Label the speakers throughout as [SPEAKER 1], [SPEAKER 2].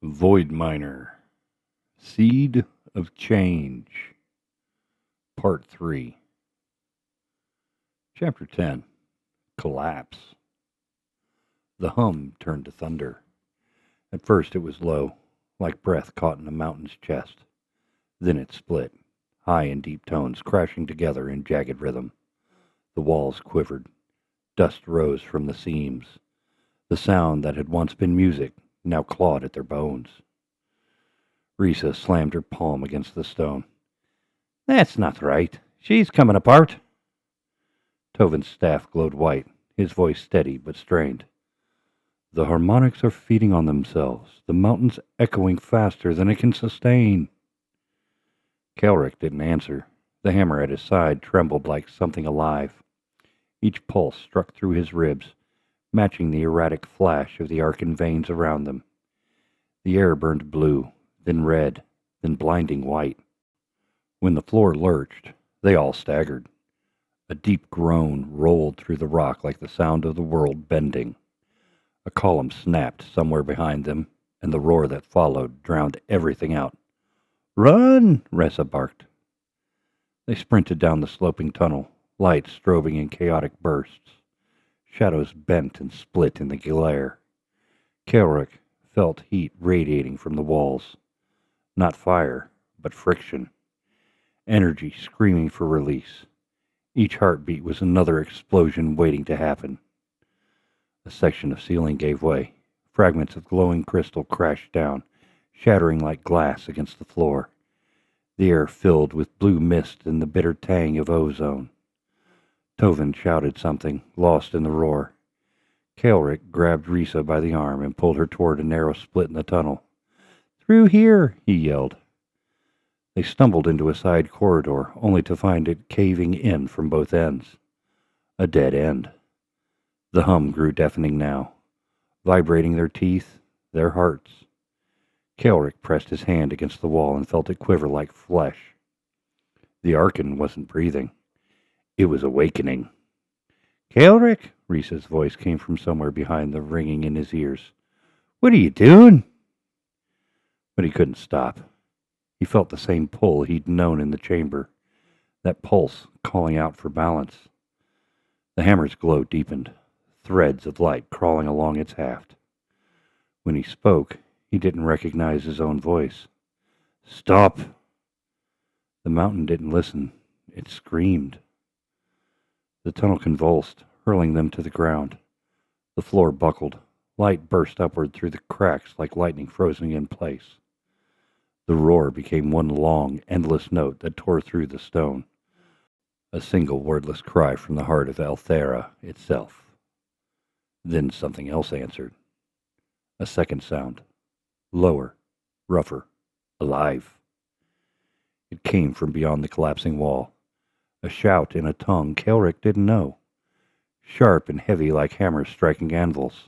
[SPEAKER 1] Void Miner, Seed of Change, Part 3, Chapter 10, Collapse. The hum turned to thunder. At first it was low, like breath caught in a mountain's chest. Then it split, high and deep tones crashing together in jagged rhythm. The walls quivered. Dust rose from the seams. The sound that had once been music now clawed at their bones. Ressa slammed her palm against the stone. "That's not right. She's coming apart." Tovin's staff glowed white, his voice steady but strained. "The harmonics are feeding on themselves, the mountain's echoing faster than it can sustain." Kaelric didn't answer. The hammer at his side trembled like something alive. Each pulse struck through his ribs, matching the erratic flash of the Arkyn veins around them. The air burned blue, then red, then blinding white. When the floor lurched, they all staggered. A deep groan rolled through the rock like the sound of the world bending. A column snapped somewhere behind them, and the roar that followed drowned everything out. "Run!" Ressa barked. They sprinted down the sloping tunnel, light strobing in chaotic bursts. Shadows bent and split in the glare. Kaelric felt heat radiating from the walls. Not fire, but friction. Energy screaming for release. Each heartbeat was another explosion waiting to happen. A section of ceiling gave way. Fragments of glowing crystal crashed down, shattering like glass against the floor. The air filled with blue mist and the bitter tang of ozone. Tovin shouted something, lost in the roar. Kaelric grabbed Ressa by the arm and pulled her toward a narrow split in the tunnel. "Through here!" he yelled. They stumbled into a side corridor, only to find it caving in from both ends. A dead end. The hum grew deafening now, vibrating their teeth, their hearts. Kaelric pressed his hand against the wall and felt it quiver like flesh. The Arkyn wasn't breathing. It was awakening. "Kaelric!" Ressa's voice came from somewhere behind the ringing in his ears. "What are you doing?" But he couldn't stop. He felt the same pull he'd known in the chamber, that pulse calling out for balance. The hammer's glow deepened, threads of light crawling along its haft. When he spoke, he didn't recognize his own voice. "Stop!" The mountain didn't listen. It screamed. The tunnel convulsed, hurling them to the ground. The floor buckled. Light burst upward through the cracks like lightning frozen in place. The roar became one long, endless note that tore through the stone. A single wordless cry from the heart of Elthera itself. Then something else answered. A second sound. Lower, rougher, alive. It came from beyond the collapsing wall. A shout in a tongue Kaelric didn't know. Sharp and heavy like hammers striking anvils.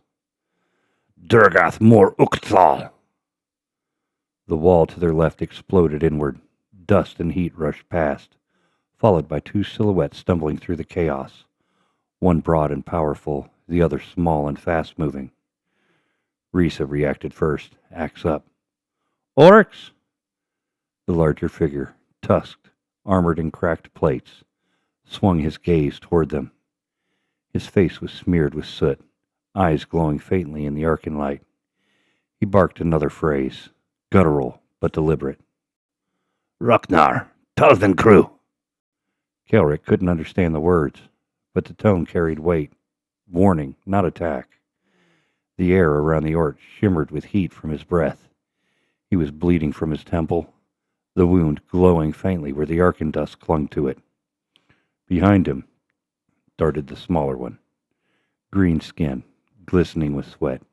[SPEAKER 1] "Durgath mor Ukthlal!" The wall to their left exploded inward. Dust and heat rushed past, followed by two silhouettes stumbling through the chaos. One broad and powerful, the other small and fast-moving. Ressa reacted first, axe up. "Orcs!" The larger figure, tusked, armored in cracked plates, swung his gaze toward them. His face was smeared with soot, eyes glowing faintly in the Arkyn light. He barked another phrase, guttural but deliberate. "Ruknar, Tovin crew!" Kaelric couldn't understand the words, but the tone carried weight. Warning, not attack. The air around the Orcs shimmered with heat from his breath. He was bleeding from his temple, the wound glowing faintly where the Arkyn dust clung to it. Behind him darted the smaller one. Green skin, glistening with sweat,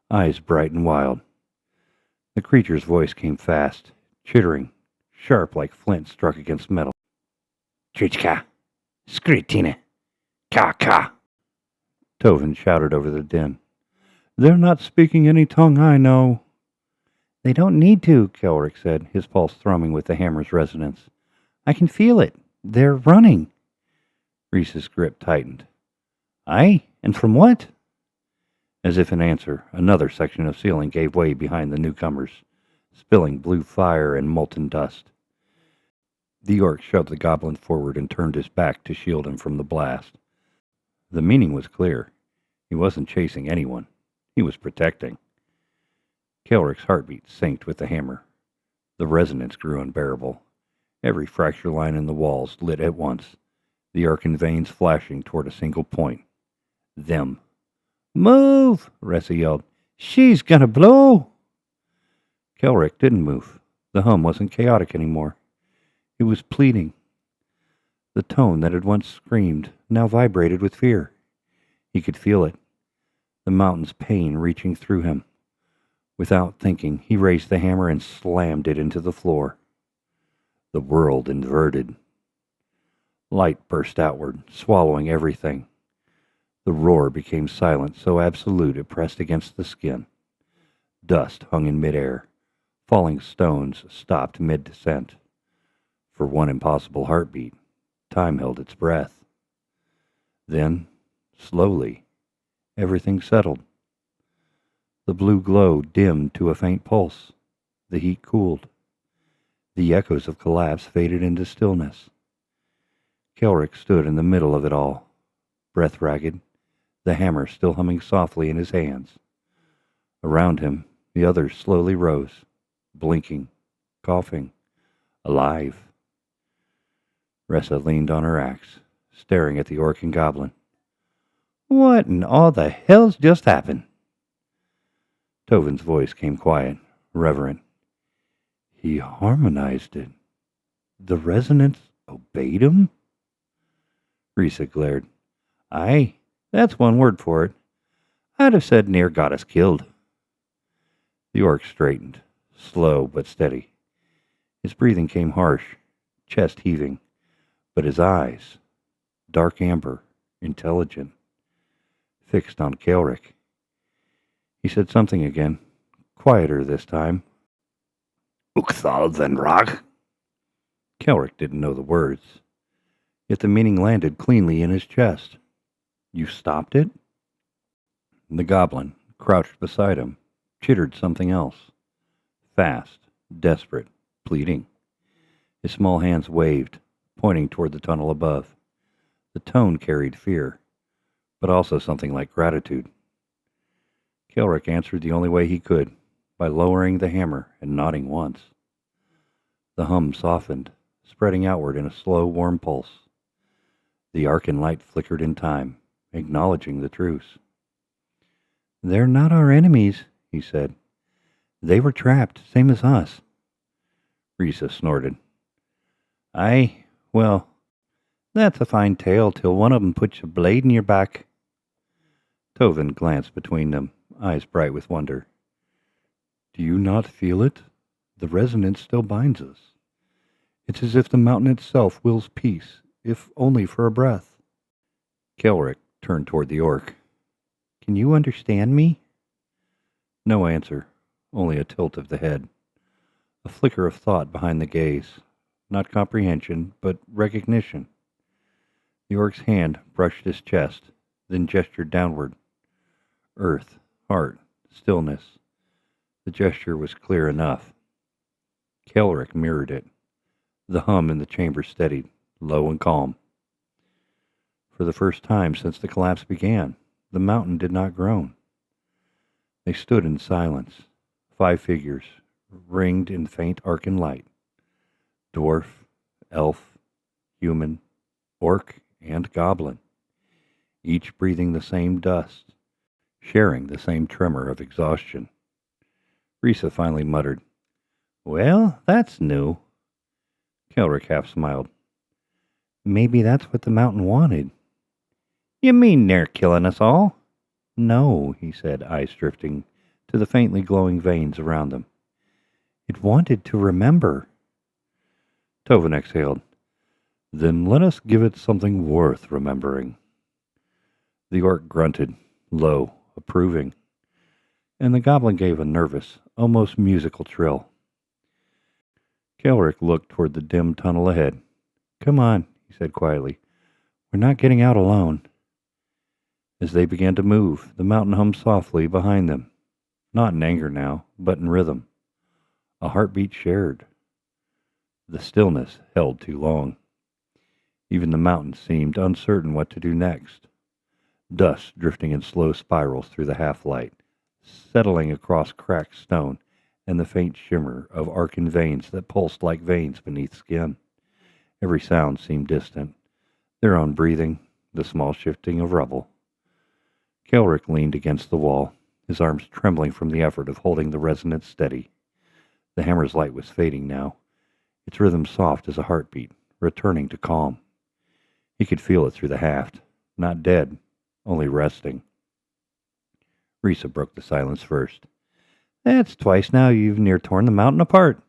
[SPEAKER 1] eyes bright and wild. The creature's voice came fast, chittering, sharp like flint struck against metal. "Trichka! Skritine! Ka-ka!" Tovin shouted over the din. "They're not speaking any tongue I know." "They don't need to," Kaelric said, his pulse thrumming with the hammer's resonance. "I can feel it. They're running." Ressa's grip tightened. "Aye, and from what?" As if in answer, another section of ceiling gave way behind the newcomers, spilling blue fire and molten dust. The orc shoved the goblin forward and turned his back to shield him from the blast. The meaning was clear. He wasn't chasing anyone. He was protecting. Kaelric's heartbeat synced with the hammer. The resonance grew unbearable. Every fracture line in the walls lit at once, the Arkyn veins flashing toward a single point. Them. "Move!" Ressa yelled. "She's gonna blow!" Kaelric didn't move. The hum wasn't chaotic anymore. It was pleading. The tone that had once screamed now vibrated with fear. He could feel it, the mountain's pain reaching through him. Without thinking, he raised the hammer and slammed it into the floor. The world inverted. Light burst outward, swallowing everything. The roar became silent, so absolute it pressed against the skin. Dust hung in midair. Falling stones stopped mid-descent. For one impossible heartbeat, time held its breath. Then, slowly, everything settled. The blue glow dimmed to a faint pulse. The heat cooled. The echoes of collapse faded into stillness. Kaelric stood in the middle of it all, breath ragged, the hammer still humming softly in his hands. Around him, the others slowly rose, blinking, coughing, alive. Ressa leaned on her axe, staring at the orc and goblin. "What in all the hell's just happened?" Tovin's voice came quiet, reverent. "He harmonized it. The resonance obeyed him?" Ressa glared. "Aye, that's one word for it. I'd have said near got us killed." The orc straightened, slow but steady. His breathing came harsh, chest heaving, but his eyes, dark amber, intelligent, fixed on Kaelric. He said something again, quieter this time. "Uxthal Venrag." Kaelric didn't know the words, yet the meaning landed cleanly in his chest. "You stopped it?" The goblin, crouched beside him, chittered something else. Fast, desperate, pleading. His small hands waved, pointing toward the tunnel above. The tone carried fear, but also something like gratitude. Kaelric answered the only way he could, by lowering the hammer and nodding once. The hum softened, spreading outward in a slow, warm pulse. The Arkyn light flickered in time, acknowledging the truce. "They're not our enemies," he said. "They were trapped, same as us." Ressa snorted. "Aye, well, that's a fine tale till one of 'em puts a blade in your back." Tovin glanced between them, eyes bright with wonder. "Do you not feel it? The resonance still binds us. It's as if the mountain itself wills peace, if only for a breath." Kaelric turned toward the orc. "Can you understand me?" No answer, only a tilt of the head. A flicker of thought behind the gaze. Not comprehension, but recognition. The orc's hand brushed his chest, then gestured downward. Earth, heart, stillness. The gesture was clear enough. Kaelric mirrored it. The hum in the chamber steadied, low and calm. For the first time since the collapse began, the mountain did not groan. They stood in silence, 5 figures, ringed in faint Arkyn light. Dwarf, elf, human, orc, and goblin, each breathing the same dust, sharing the same tremor of exhaustion. Ressa finally muttered, "Well, that's new." Kaelric half smiled. "Maybe that's what the mountain wanted." "You mean they're killing us all?" "No," he said, eyes drifting to the faintly glowing veins around them. "It wanted to remember." Tovin exhaled. "Then let us give it something worth remembering." The orc grunted, low, approving, and the goblin gave a nervous, almost musical trill. Kaelric looked toward the dim tunnel ahead. "Come on," he said quietly. "We're not getting out alone." As they began to move, the mountain hummed softly behind them, not in anger now, but in rhythm, a heartbeat shared. The stillness held too long. Even the mountain seemed uncertain what to do next. Dust drifting in slow spirals through the half-light, settling across cracked stone and the faint shimmer of Arkyn veins that pulsed like veins beneath skin. Every sound seemed distant, their own breathing, the small shifting of rubble. Kaelric leaned against the wall, his arms trembling from the effort of holding the resonance steady. The hammer's light was fading now, its rhythm soft as a heartbeat, returning to calm. He could feel it through the haft, not dead, only resting. Ressa broke the silence first. "That's twice now you've near torn the mountain apart.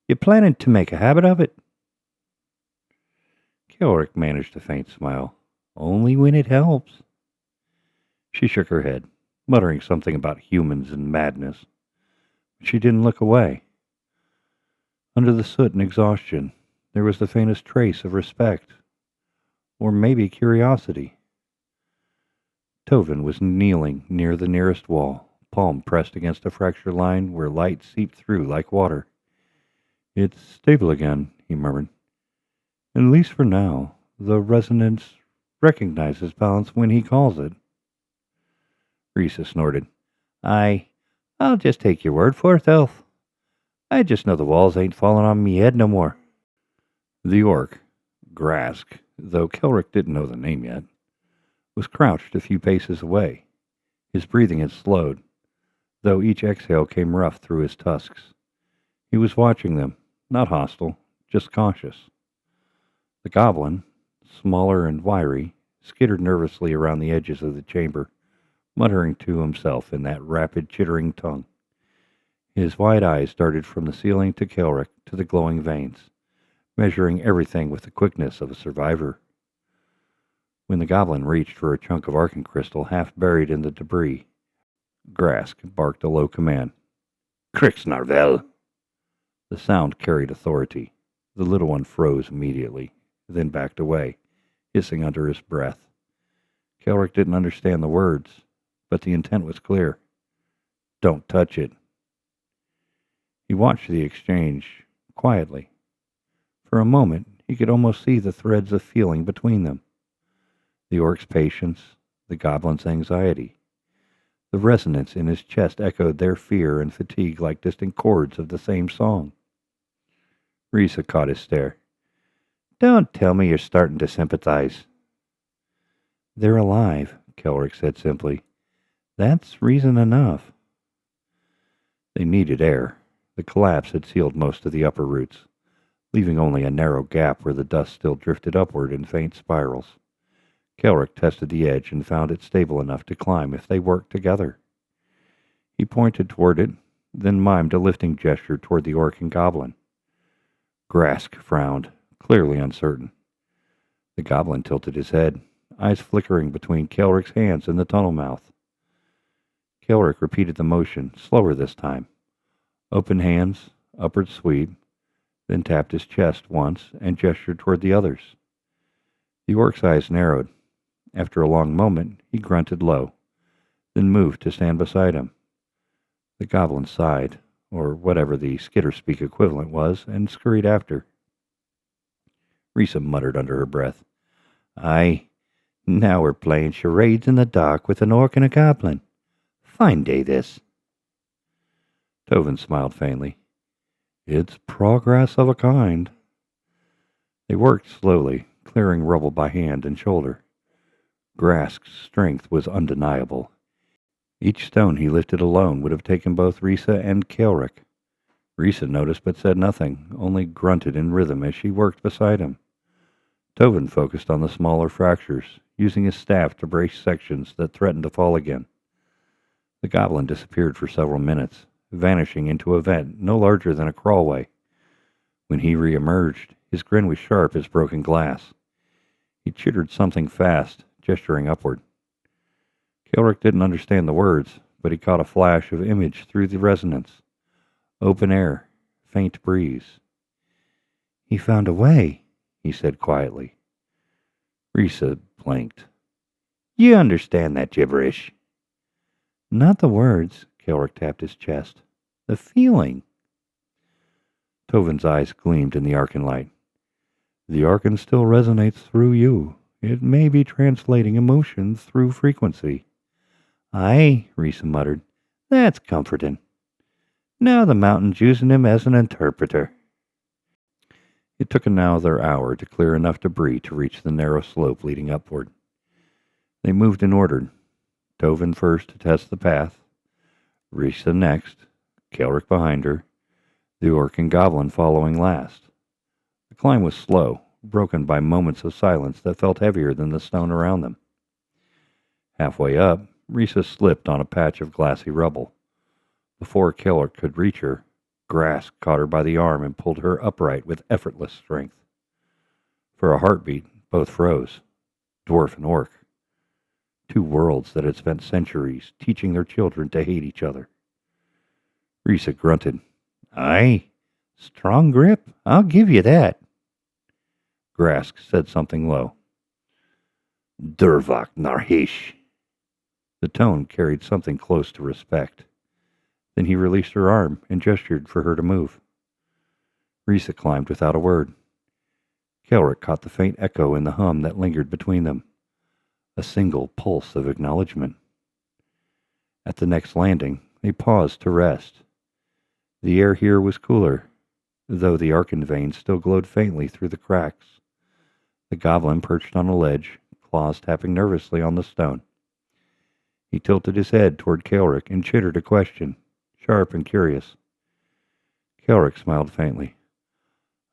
[SPEAKER 1] You planning to make a habit of it?" Kaelric managed a faint smile. "Only when it helps." She shook her head, muttering something about humans and madness. But she didn't look away. Under the soot and exhaustion, there was the faintest trace of respect, or maybe curiosity. Tovin was kneeling near the nearest wall, palm pressed against a fracture line where light seeped through like water. "It's stable again," he murmured. "At least for now. The resonance recognizes balance when he calls it." Ressa snorted. I'll just take your word for it, elf. I just know the walls ain't falling on me head no more." The orc, Grask, though Kaelric didn't know the name yet, was crouched a few paces away. His breathing had slowed, though each exhale came rough through his tusks. He was watching them, not hostile, just cautious. The goblin, smaller and wiry, skittered nervously around the edges of the chamber, muttering to himself in that rapid, chittering tongue. His wide eyes darted from the ceiling to Kaelric to the glowing veins, measuring everything with the quickness of a survivor. When the goblin reached for a chunk of Arkyn crystal half buried in the debris, Grask barked a low command. "Krixnarvel!" The sound carried authority. The little one froze immediately, then backed away, hissing under his breath. Kaelric didn't understand the words, but the intent was clear. "Don't touch it." He watched the exchange quietly. For a moment, he could almost see the threads of feeling between them. The orc's patience, the goblin's anxiety. The resonance in his chest echoed their fear and fatigue like distant chords of the same song. Ressa caught his stare. "Don't tell me you're starting to sympathize." "They're alive," Kaelric said simply. "That's reason enough." They needed air. The collapse had sealed most of the upper roots, leaving only a narrow gap where the dust still drifted upward in faint spirals. Kaelric tested the edge and found it stable enough to climb if they worked together. He pointed toward it, then mimed a lifting gesture toward the orc and goblin. Grask frowned, clearly uncertain. The goblin tilted his head, eyes flickering between Kaelric's hands and the tunnel mouth. Kaelric repeated the motion, slower this time. Open hands, upward sweep, then tapped his chest once and gestured toward the others. The orc's eyes narrowed. After a long moment, he grunted low, then moved to stand beside him. The goblin sighed, or whatever the skitter-speak equivalent was, and scurried after. Ressa muttered under her breath, "Aye, now we're playing charades in the dark with an orc and a goblin. Fine day, this." Tovin smiled faintly. "It's progress of a kind." They worked slowly, clearing rubble by hand and shoulder. Grask's strength was undeniable. Each stone he lifted alone would have taken both Ressa and Kaelric. Ressa noticed but said nothing, only grunted in rhythm as she worked beside him. Tovin focused on the smaller fractures, using his staff to brace sections that threatened to fall again. The goblin disappeared for several minutes, vanishing into a vent no larger than a crawlway. When he re-emerged, his grin was sharp as broken glass. He chittered something fast, gesturing upward. Kaelric didn't understand the words, but he caught a flash of image through the resonance. Open air, faint breeze. "He found a way," he said quietly. Ressa blinked. You understand that gibberish? Not the words, Kaelric tapped his chest. The feeling. Tovin's eyes gleamed in the Arkyn light. The Arkyn still resonates through you. It may be translating emotion through frequency. Aye, Ressa muttered. That's comforting. Now the mountain's using him as an interpreter. It took another hour to clear enough debris to reach the narrow slope leading upward. They moved in order. Tovin first to test the path, Ressa next, Kaelric behind her, the Orc and Goblin following last. The climb was slow, broken by moments of silence that felt heavier than the stone around them. Halfway up, Ressa slipped on a patch of glassy rubble. Before Kaelric could reach her, Grask caught her by the arm and pulled her upright with effortless strength. For a heartbeat, both froze, Dwarf and Orc. Two worlds that had spent centuries teaching their children to hate each other. Ressa grunted. Aye, strong grip, I'll give you that. Grask said something low. Durvak Narhish. The tone carried something close to respect. Then he released her arm and gestured for her to move. Ressa climbed without a word. Kaelric caught the faint echo in the hum that lingered between them. A single pulse of acknowledgement. At the next landing, they paused to rest. The air here was cooler, though the Arkyn veins still glowed faintly through the cracks. The goblin perched on a ledge, claws tapping nervously on the stone. He tilted his head toward Kaelric and chittered a question, sharp and curious. Kaelric smiled faintly.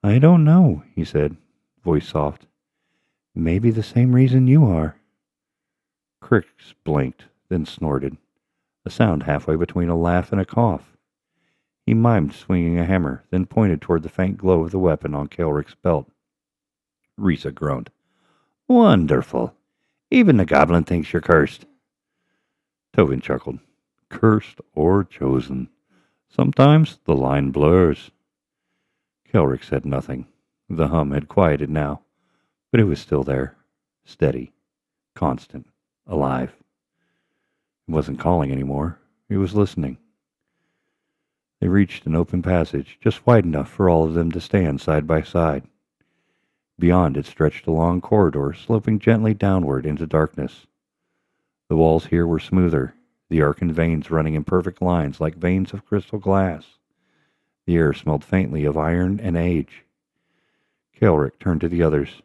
[SPEAKER 1] I don't know, he said, voice soft. Maybe the same reason you are. Crix blinked, then snorted, a sound halfway between a laugh and a cough. He mimed swinging a hammer, then pointed toward the faint glow of the weapon on Kaelric's belt. Ressa groaned. Wonderful. Even the goblin thinks you're cursed. Tovin chuckled. Cursed or chosen. Sometimes the line blurs. Kaelric said nothing. The hum had quieted now, but it was still there, steady, constant, alive. It wasn't calling anymore. It was listening. They reached an open passage, just wide enough for all of them to stand side by side. Beyond it stretched a long corridor, sloping gently downward into darkness. The walls here were smoother, the Arkyn veins running in perfect lines like veins of crystal glass. The air smelled faintly of iron and age. Kaelric turned to the others.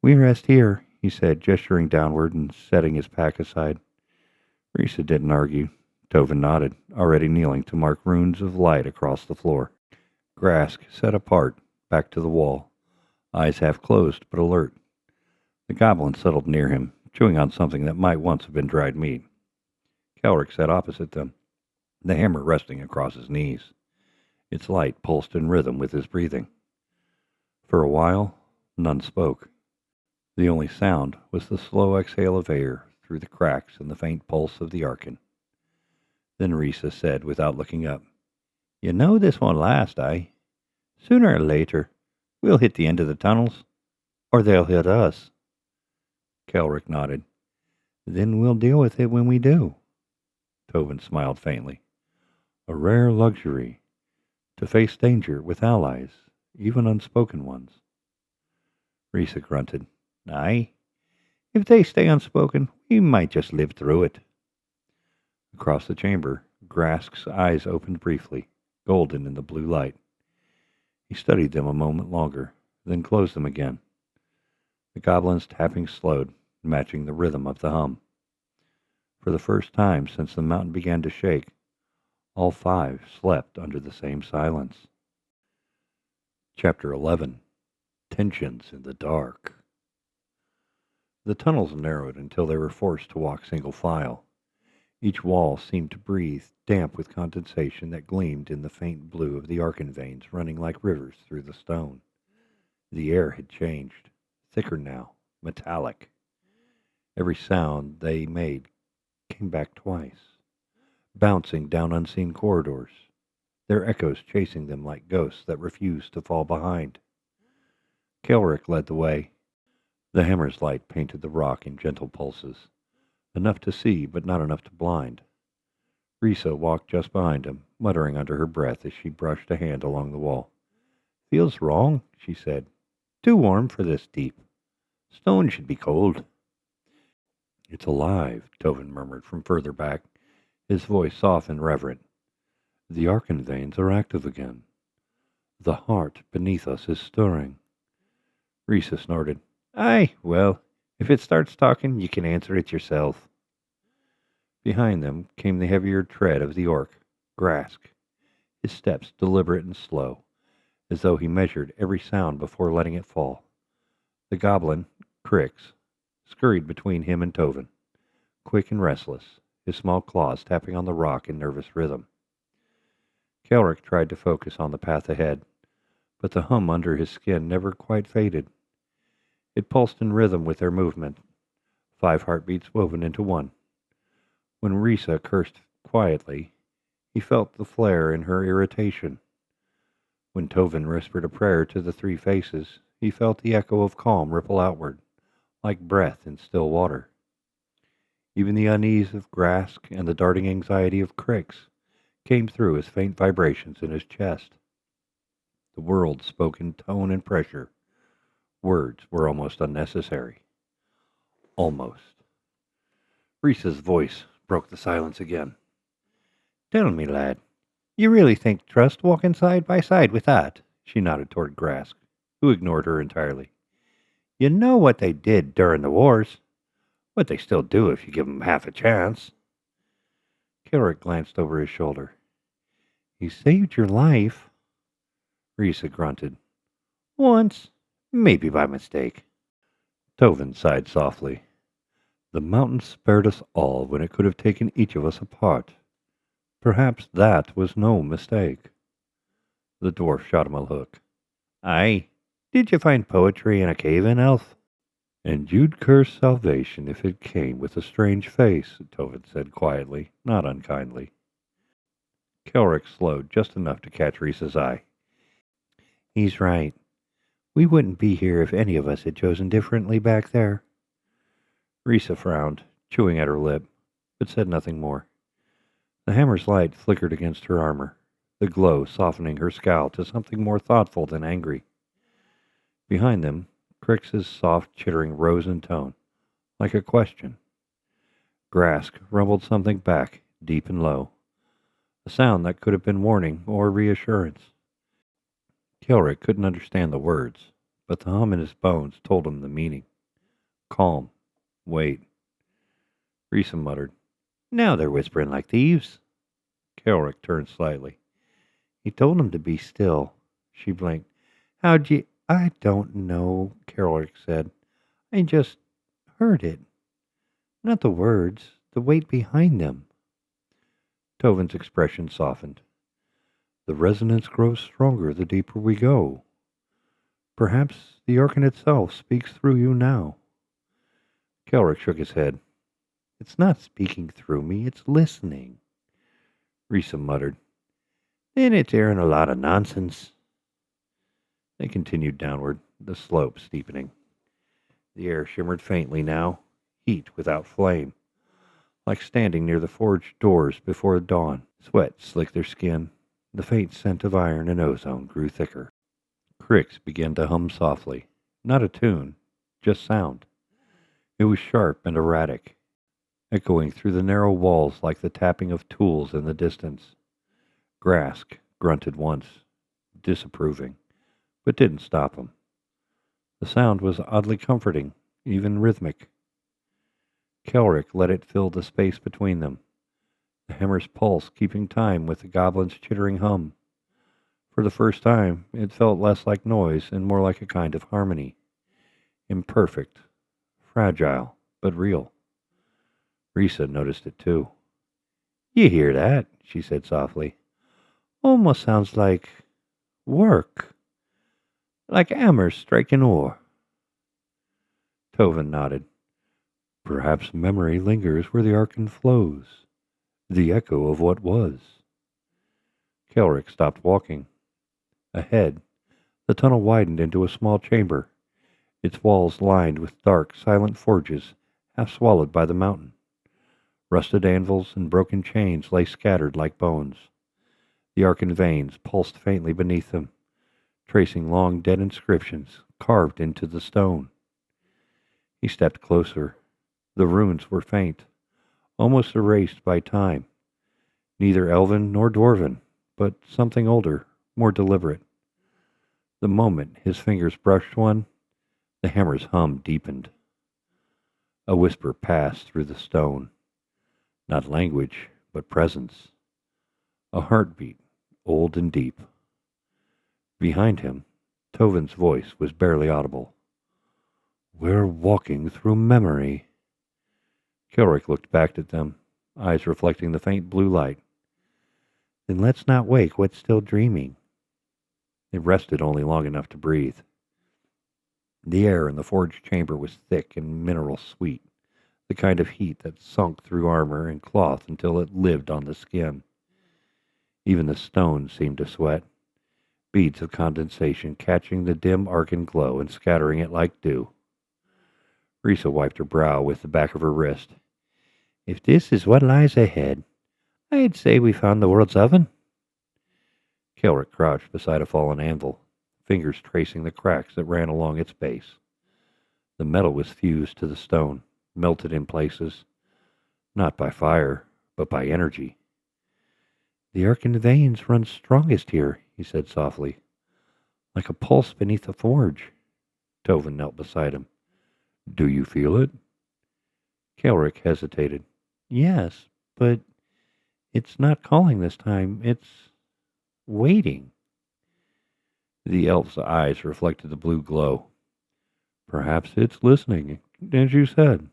[SPEAKER 1] We rest here, he said, gesturing downward and setting his pack aside. Ressa didn't argue. Tovin nodded, already kneeling to mark runes of light across the floor. Grask sat apart, back to the wall, eyes half closed but alert. The goblin settled near him, chewing on something that might once have been dried meat. Kaelric sat opposite them, the hammer resting across his knees. Its light pulsed in rhythm with his breathing. For a while, none spoke. The only sound was the slow exhale of air through the cracks and the faint pulse of the Arkyn. Then Ressa said, without looking up, You know this won't last, eh? Sooner or later, we'll hit the end of the tunnels, or they'll hit us. Kaelric nodded. Then we'll deal with it when we do. Tovin smiled faintly. A rare luxury, to face danger with allies, even unspoken ones. Ressa grunted. Aye, if they stay unspoken, we might just live through it. Across the chamber, Grask's eyes opened briefly, golden in the blue light. He studied them a moment longer, then closed them again. The goblin's tapping slowed, matching the rhythm of the hum. For the first time since the mountain began to shake, all five slept under the same silence. Chapter 11. Tensions in the Dark. The tunnels narrowed until they were forced to walk single file. Each wall seemed to breathe, damp with condensation that gleamed in the faint blue of the Arkyn veins running like rivers through the stone. The air had changed, thicker now, metallic. Every sound they made came back twice, bouncing down unseen corridors, their echoes chasing them like ghosts that refused to fall behind. Kaelric led the way. The hammer's light painted the rock in gentle pulses, enough to see but not enough to blind. Ressa walked just behind him, muttering under her breath as she brushed a hand along the wall. "Feels wrong," she said. "Too warm for this deep. Stone should be cold." "It's alive," Tovin murmured from further back, his voice soft and reverent. "The Arkyn veins are active again. The heart beneath us is stirring." Ressa snorted. "Aye, well, if it starts talking, you can answer it yourself." Behind them came the heavier tread of the orc, Grask, his steps deliberate and slow, as though he measured every sound before letting it fall. The goblin, Crix, scurried between him and Tovin, quick and restless, his small claws tapping on the rock in nervous rhythm. Kaelric tried to focus on the path ahead, but the hum under his skin never quite faded. It pulsed in rhythm with their movement, 5 heartbeats woven into one. When Ressa cursed quietly, he felt the flare in her irritation. When Tovin whispered a prayer to the 3 faces, he felt the echo of calm ripple outward, like breath in still water. Even the unease of Grask and the darting anxiety of Crix came through as faint vibrations in his chest. The world spoke in tone and pressure. Words were almost unnecessary. Almost. Ressa's voice broke the silence again. "Tell me, lad, you really think trust walking side by side with that?" She nodded toward Grask, who ignored her entirely. "You know what they did during the wars. What they still do if you give 'em half a chance." Kaelric glanced over his shoulder. "He saved your life." Ressa grunted. "Once. Maybe by mistake." Tovin sighed softly. "The mountains spared us all when it could have taken each of us apart. Perhaps that was no mistake." The dwarf shot him a look. "Aye. Did you find poetry in a cave-in, elf?" "And you'd curse salvation if it came with a strange face," Tovin said quietly, not unkindly. Kaelric slowed just enough to catch Rissa's eye. "He's right. We wouldn't be here if any of us had chosen differently back there." Ressa frowned, chewing at her lip, but said nothing more. The hammer's light flickered against her armor, the glow softening her scowl to something more thoughtful than angry. Behind them, Crix's soft chittering rose in tone, like a question. Grask rumbled something back, deep and low, a sound that could have been warning or reassurance. Kaelric couldn't understand the words, but the hum in his bones told him the meaning. Calm. Wait. Ressa muttered, "Now they're whispering like thieves." Kaelric turned slightly. "He told him to be still." She blinked. "How'd you—" "I don't know," Kaelric said. "I just heard it. Not the words, the weight behind them." Tovin's expression softened. "The resonance grows stronger the deeper we go. Perhaps the Arkyn itself speaks through you now." Kaelric shook his head. "It's not speaking through me, it's listening." Ressa muttered, "Then it's airing a lot of nonsense." They continued downward, the slope steepening. The air shimmered faintly now, heat without flame, like standing near the forged doors before dawn. Sweat slicked their skin. The faint scent of iron and ozone grew thicker. Crix began to hum softly. Not a tune, just sound. It was sharp and erratic, echoing through the narrow walls like the tapping of tools in the distance. Grask grunted once, disapproving, but didn't stop him. The sound was oddly comforting, even rhythmic. Kaelric let it fill the space between them, the hammer's pulse keeping time with the goblin's chittering hum. For the first time, it felt less like noise and more like a kind of harmony. Imperfect, fragile, but real. Ressa noticed it too. "You hear that?" she said softly. "Almost sounds like work. Like hammers striking ore." Tovin nodded. "Perhaps memory lingers where the Arkyn flows. The echo of what was." Kaelric stopped walking. Ahead, the tunnel widened into a small chamber, its walls lined with dark, silent forges half swallowed by the mountain. Rusted anvils and broken chains lay scattered like bones. The Arkyn veins pulsed faintly beneath them, tracing long dead inscriptions carved into the stone. He stepped closer. The runes were faint, almost erased by time. Neither elven nor dwarven, but something older, more deliberate. The moment his fingers brushed one, the hammer's hum deepened. A whisper passed through the stone. Not language, but presence. A heartbeat, old and deep. Behind him, Tovin's voice was barely audible. "We're walking through memory." Kaelric looked back at them, eyes reflecting the faint blue light. "Then let's not wake what's still dreaming." They rested only long enough to breathe. The air in the forge chamber was thick and mineral sweet, the kind of heat that sunk through armor and cloth until it lived on the skin. Even the stone seemed to sweat, beads of condensation catching the dim Arkyn glow and scattering it like dew. Ressa wiped her brow with the back of her wrist. "If this is what lies ahead, I'd say we found the world's oven." Kaelric crouched beside a fallen anvil, fingers tracing the cracks that ran along its base. The metal was fused to the stone, melted in places, not by fire, but by energy. "The Arkyn veins run strongest here," he said softly, "like a pulse beneath a forge." Tovin knelt beside him. "Do you feel it?" Kaelric hesitated. "Yes, but it's not calling this time. It's waiting." The elf's eyes reflected the blue glow. "Perhaps it's listening, as you said."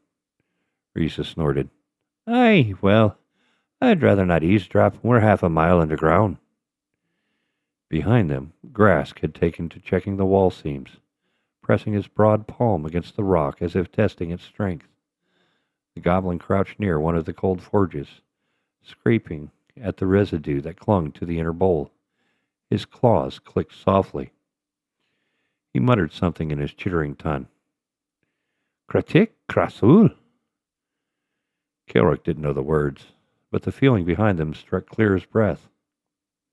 [SPEAKER 1] Ressa snorted. "Aye, well, I'd rather not eavesdrop. We're half a mile underground." Behind them, Grask had taken to checking the wall seams, pressing his broad palm against the rock as if testing its strength. The goblin crouched near one of the cold forges, scraping at the residue that clung to the inner bowl. His claws clicked softly. He muttered something in his chittering tongue. "Kratik krasul." Kaelric didn't know the words, but the feeling behind them struck clear as breath.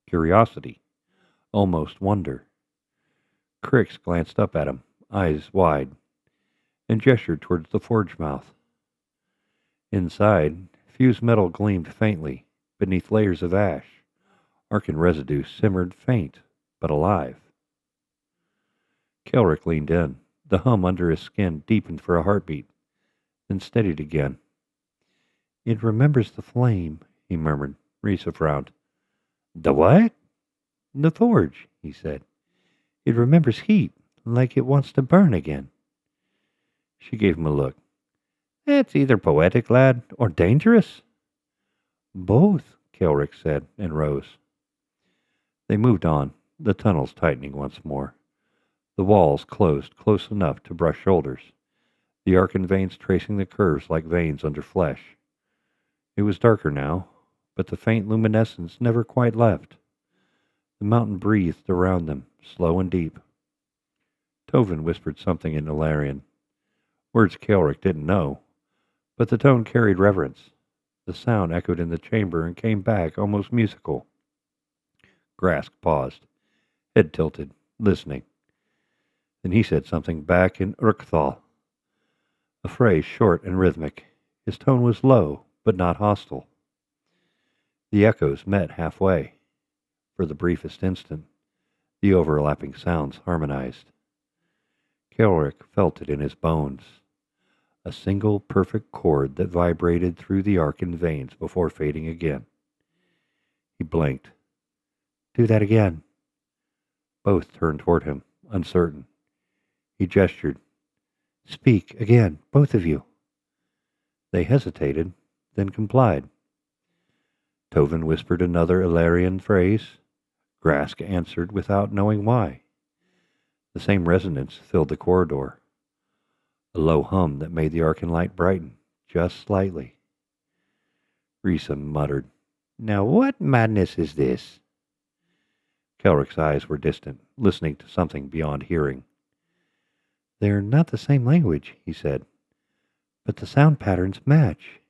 [SPEAKER 1] Curiosity, almost wonder. Crix glanced up at him, eyes wide, and gestured towards the forge mouth. Inside, fused metal gleamed faintly beneath layers of ash. Arkyn residue simmered faint, but alive. Kaelric leaned in. The hum under his skin deepened for a heartbeat, then steadied again. "It remembers the flame," he murmured. Ressa frowned. "The what?" "The forge," he said. "It remembers heat, like it wants to burn again." She gave him a look. "That's either poetic, lad, or dangerous." "Both," Kaelric said, and rose. They moved on, the tunnels tightening once more. The walls closed close enough to brush shoulders, the Arkyn veins tracing the curves like veins under flesh. It was darker now, but the faint luminescence never quite left. The mountain breathed around them, slow and deep. Tovin whispered something in Illyrian. Words Kaelric didn't know, but the tone carried reverence. The sound echoed in the chamber and came back almost musical. Grask paused, head tilted, listening. Then he said something back in Urkthal, a phrase short and rhythmic. His tone was low, but not hostile. The echoes met halfway. For the briefest instant, the overlapping sounds harmonized. Kaelric felt it in his bones, a single perfect chord that vibrated through the Arkyn veins before fading again. He blinked. "Do that again." Both turned toward him, uncertain. He gestured. "Speak again, both of you." They hesitated, then complied. Tovin whispered another Illyrian phrase. Grask answered without knowing why. The same resonance filled the corridor, a low hum that made the Arkyn light brighten, just slightly. Ressa muttered, "Now what madness is this?" Kaelric's eyes were distant, listening to something beyond hearing. They're not the same language, he said, but the sound patterns match.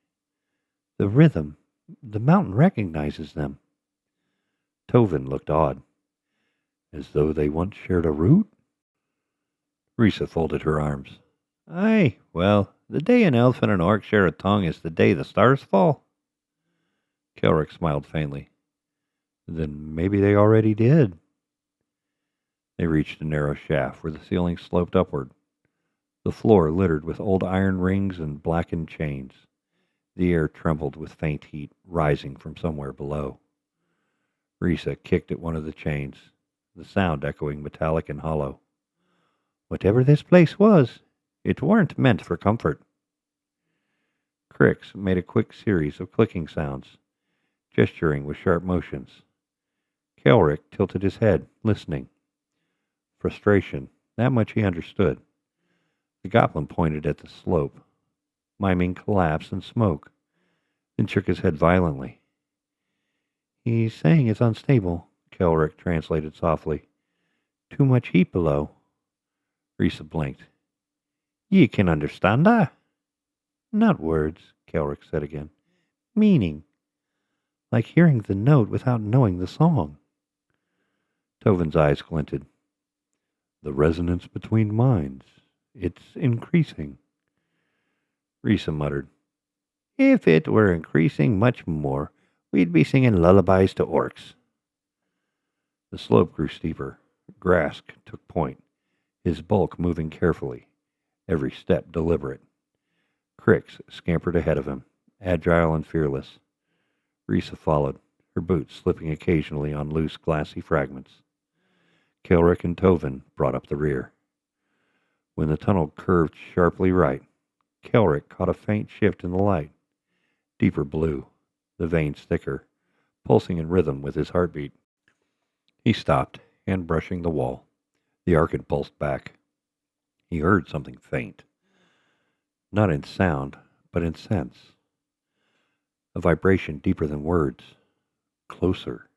[SPEAKER 1] The rhythm, the mountain recognizes them. Tovin looked awed, as though they once shared a root. Ressa folded her arms. Aye, well, the day an elf and an orc share a tongue is the day the stars fall. Kaelric smiled faintly. Then maybe they already did. They reached a narrow shaft where the ceiling sloped upward, the floor littered with old iron rings and blackened chains. The air trembled with faint heat rising from somewhere below. Ressa kicked at one of the chains, the sound echoing metallic and hollow. Whatever this place was, it weren't meant for comfort. Crix made a quick series of clicking sounds, gesturing with sharp motions. Kaelric tilted his head, listening. Frustration, that much he understood. The goblin pointed at the slope, miming collapse and smoke, then shook his head violently. He's saying it's unstable, Kaelric translated softly. Too much heat below. Ressa blinked. Ye can understand that? Not words, Kaelric said again. Meaning. Like hearing the note without knowing the song. Tovin's eyes glinted. The resonance between minds. It's increasing. Ressa muttered. If it were increasing much more, we'd be singing lullabies to orcs. The slope grew steeper. Grask took point, his bulk moving carefully, every step deliberate. Crix scampered ahead of him, agile and fearless. Ressa followed, her boots slipping occasionally on loose, glassy fragments. Kaelric and Tovin brought up the rear. When the tunnel curved sharply right, Kaelric caught a faint shift in the light. Deeper blue, the veins thicker, pulsing in rhythm with his heartbeat. He stopped, hand brushing the wall. The Arkyn pulsed back. He heard something faint. Not in sound, but in sense. A vibration deeper than words. Closer.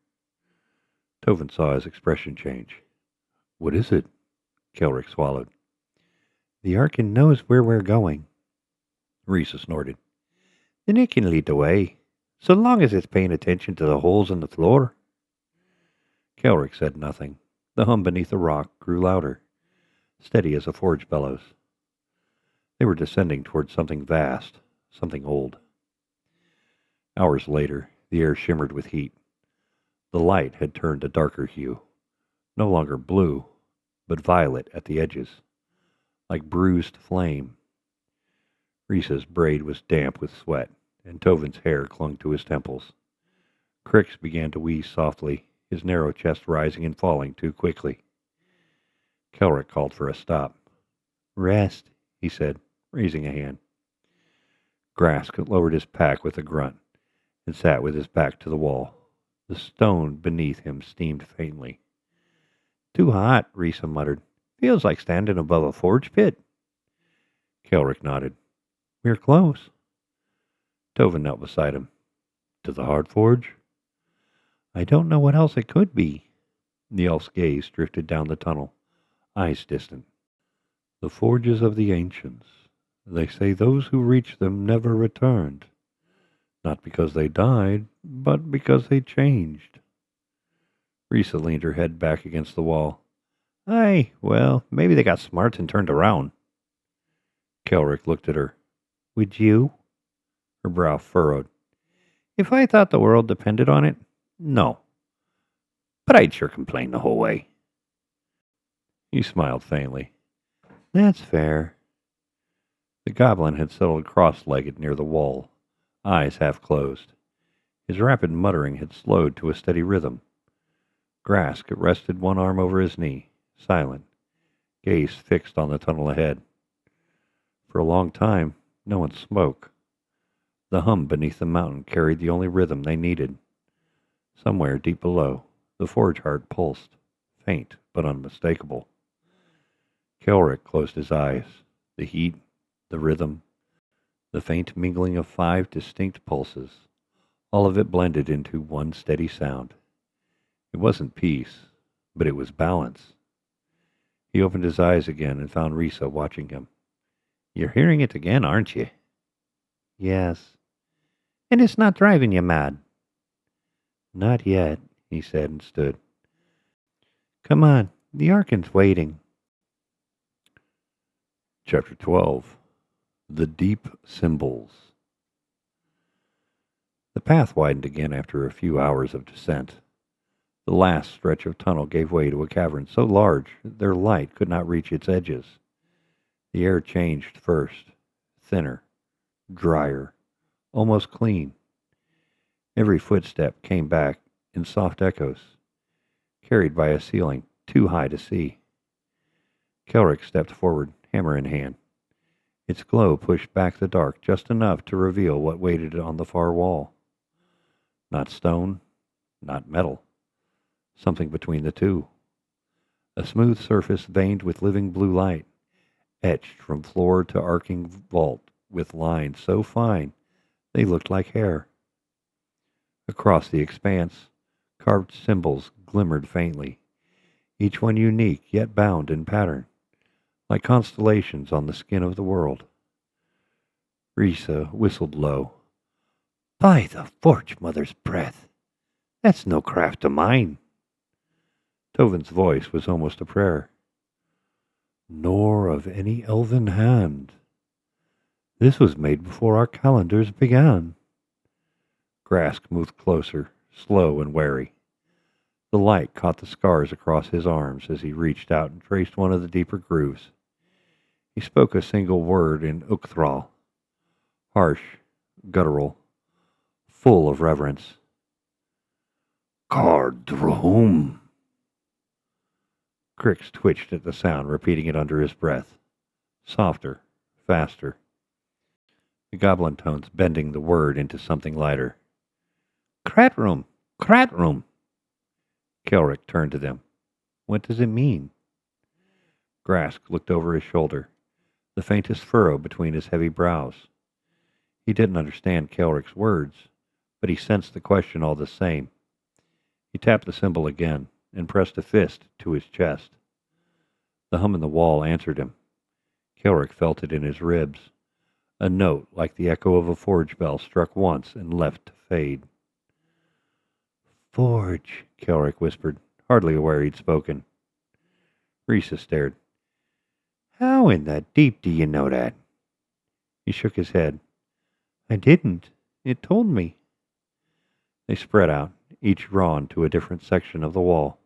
[SPEAKER 1] Tovin saw his expression change. What is it? Kaelric swallowed. The Arkyn knows where we're going. Ressa snorted. Then it can lead the way, so long as it's paying attention to the holes in the floor. Kaelric said nothing. The hum beneath the rock grew louder, steady as a forge bellows. They were descending toward something vast, something old. Hours later, the air shimmered with heat. The light had turned a darker hue, no longer blue, but violet at the edges, like bruised flame. Ressa's braid was damp with sweat, and Tovin's hair clung to his temples. Crix began to wheeze softly, his narrow chest rising and falling too quickly. Kaelric called for a stop. Rest, he said, raising a hand. Grask lowered his pack with a grunt and sat with his back to the wall. The stone beneath him steamed faintly. Too hot, Ressa muttered. Feels like standing above a forge pit. Kaelric nodded. We're close. Tovin knelt beside him. To the hard forge? I don't know what else it could be. The elf's gaze drifted down the tunnel, eyes distant. The forges of the ancients. They say those who reach them never returned. Not because they died, but because they changed. Ressa leaned her head back against the wall. Aye, well, maybe they got smart and turned around. Kaelric looked at her. Would you? Her brow furrowed. If I thought the world depended on it, no. But I'd sure complain the whole way. He smiled faintly. That's fair. The goblin had settled cross-legged near the wall, eyes half closed. His rapid muttering had slowed to a steady rhythm. Grask rested one arm over his knee, silent, gaze fixed on the tunnel ahead. For a long time, no one spoke. The hum beneath the mountain carried the only rhythm they needed. Somewhere deep below, the forge heart pulsed, faint but unmistakable. Kaelric closed his eyes. The heat, the rhythm, the faint mingling of 5 distinct pulses, all of it blended into one steady sound. It wasn't peace, but it was balance. He opened his eyes again and found Ressa watching him. "You're hearing it again, aren't you?" "Yes." "And it's not driving you mad?" "Not yet," he said and stood. "Come on, the Arkyn's waiting." Chapter 12. The Deep Symbols. The path widened again after a few hours of descent. The last stretch of tunnel gave way to a cavern so large their light could not reach its edges. The air changed first, thinner, drier, almost clean. Every footstep came back in soft echoes, carried by a ceiling too high to see. Kaelric stepped forward, hammer in hand. Its glow pushed back the dark just enough to reveal what waited on the far wall. Not stone, not metal. Something between the two. A smooth surface veined with living blue light, etched from floor to arcing vault with lines so fine they looked like hair. Across the expanse, carved symbols glimmered faintly, each one unique yet bound in pattern, like constellations on the skin of the world. Ressa whistled low. "By the Forge Mother's breath! That's no craft of mine." Tovin's voice was almost a prayer. "Nor of any elven hand. This was made before our calendars began." Grask moved closer, slow and wary. The light caught the scars across his arms as he reached out and traced one of the deeper grooves. He spoke a single word in Uchthrall, harsh, guttural, full of reverence. "Cardrum." Crix twitched at the sound, repeating it under his breath. Softer, faster. The goblin tones bending the word into something lighter. "Kratrum! Kratrum!" Kaelric turned to them. "What does it mean?" Grask looked over his shoulder, the faintest furrow between his heavy brows. He didn't understand Kaelric's words, but he sensed the question all the same. He tapped the symbol again and pressed a fist to his chest. The hum in the wall answered him. Kaelric felt it in his ribs. A note like the echo of a forge bell struck once and left to fade. "Forge," Kaelric whispered, hardly aware he'd spoken. Ressa stared. "How in the deep do you know that?" He shook his head. "I didn't. It told me." They spread out, each drawn to a different section of the wall.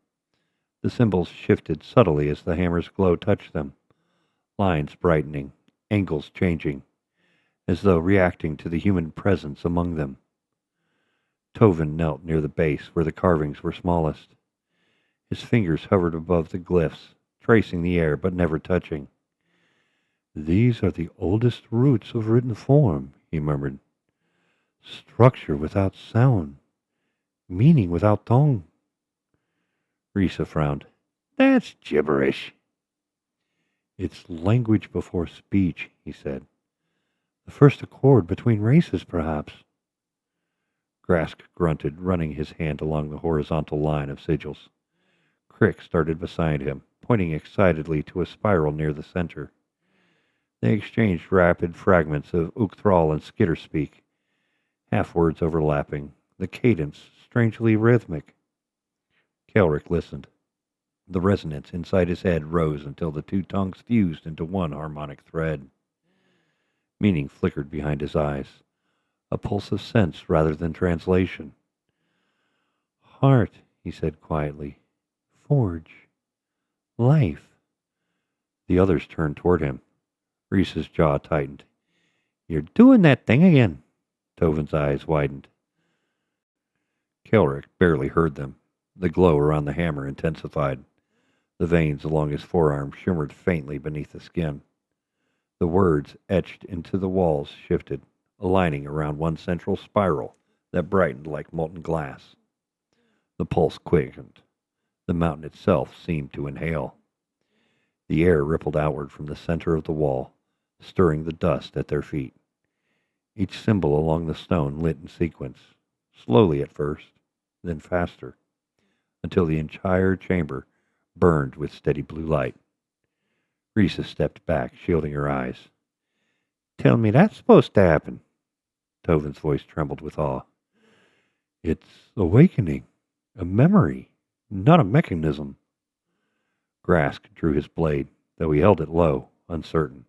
[SPEAKER 1] The symbols shifted subtly as the hammer's glow touched them, lines brightening, angles changing, as though reacting to the human presence among them. Tovin knelt near the base where the carvings were smallest. His fingers hovered above the glyphs, tracing the air but never touching. "These are the oldest roots of written form," he murmured. "Structure without sound, meaning without tongue." Ressa frowned. "That's gibberish." "It's language before speech," he said. "The first accord between races, perhaps." Grask grunted, running his hand along the horizontal line of sigils. Crick started beside him, pointing excitedly to a spiral near the center. They exchanged rapid fragments of Uchthrall and Skitterspeak, half-words overlapping, the cadence strangely rhythmic. Kaelric listened. The resonance inside his head rose until the two tongues fused into one harmonic thread. Meaning flickered behind his eyes, a pulse of sense rather than translation. "Heart," he said quietly. "Forge. Life." The others turned toward him. Ressa's jaw tightened. "You're doing that thing again." Tovin's eyes widened. Kaelric barely heard them. The glow around the hammer intensified. The veins along his forearm shimmered faintly beneath the skin. The words etched into the walls shifted, aligning around one central spiral that brightened like molten glass. The pulse quickened. The mountain itself seemed to inhale. The air rippled outward from the center of the wall, stirring the dust at their feet. Each symbol along the stone lit in sequence, slowly at first, then faster, until the entire chamber burned with steady blue light. Ressa stepped back, shielding her eyes. Tell me that's supposed to happen. Tovin's voice trembled with awe. It's awakening. A memory, not a mechanism. Grask drew his blade, though he held it low, uncertain.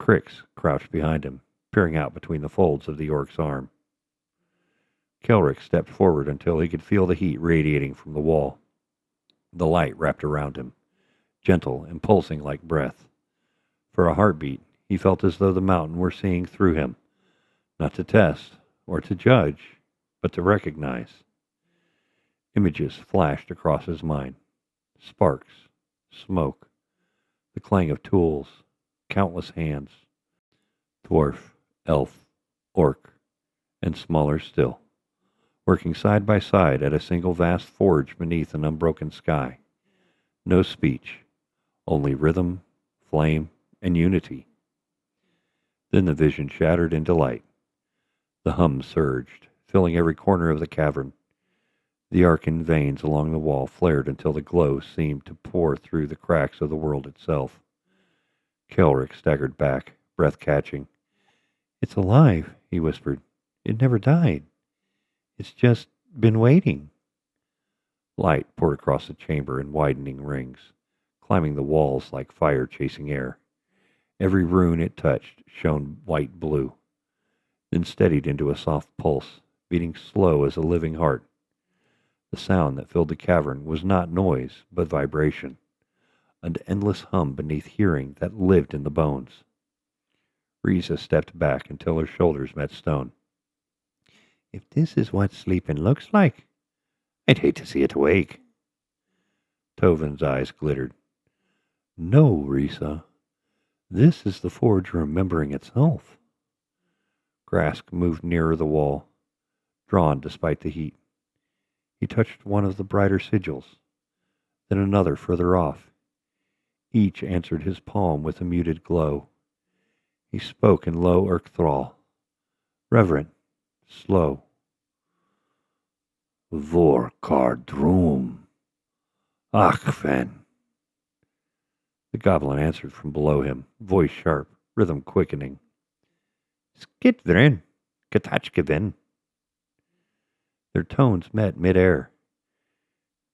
[SPEAKER 1] Crix crouched behind him, peering out between the folds of the Orc's arm. Kaelric stepped forward until he could feel the heat radiating from the wall. The light wrapped around him, gentle and pulsing like breath. For a heartbeat, he felt as though the mountain were seeing through him, not to test or to judge, but to recognize. Images flashed across his mind. Sparks, smoke, the clang of tools, countless hands. Dwarf, elf, orc, and smaller still, working side by side at a single vast forge beneath an unbroken sky. No speech, only rhythm, flame, and unity. Then the vision shattered into light. The hum surged, filling every corner of the cavern. The Arkyn veins along the wall flared until the glow seemed to pour through the cracks of the world itself. Kaelric staggered back, breath catching. It's alive, he whispered. It never died. It's just been waiting. Light poured across the chamber in widening rings, climbing the walls like fire chasing air. Every rune it touched shone white blue, then steadied into a soft pulse, beating slow as a living heart. The sound that filled the cavern was not noise, but vibration, an endless hum beneath hearing that lived in the bones. Ressa stepped back until her shoulders met stone. If this is what sleeping looks like, I'd hate to see it awake. Tovin's eyes glittered. No, Ressa. This is the forge remembering itself. Grask moved nearer the wall, drawn despite the heat. He touched one of the brighter sigils, then another further off. Each answered his palm with a muted glow. He spoke in low Urkthrall, reverent, slow. Vorkardrum, Achfen. The goblin answered from below him, voice sharp, rhythm quickening. Skidvrin, Katachkevin. Their tones met mid-air.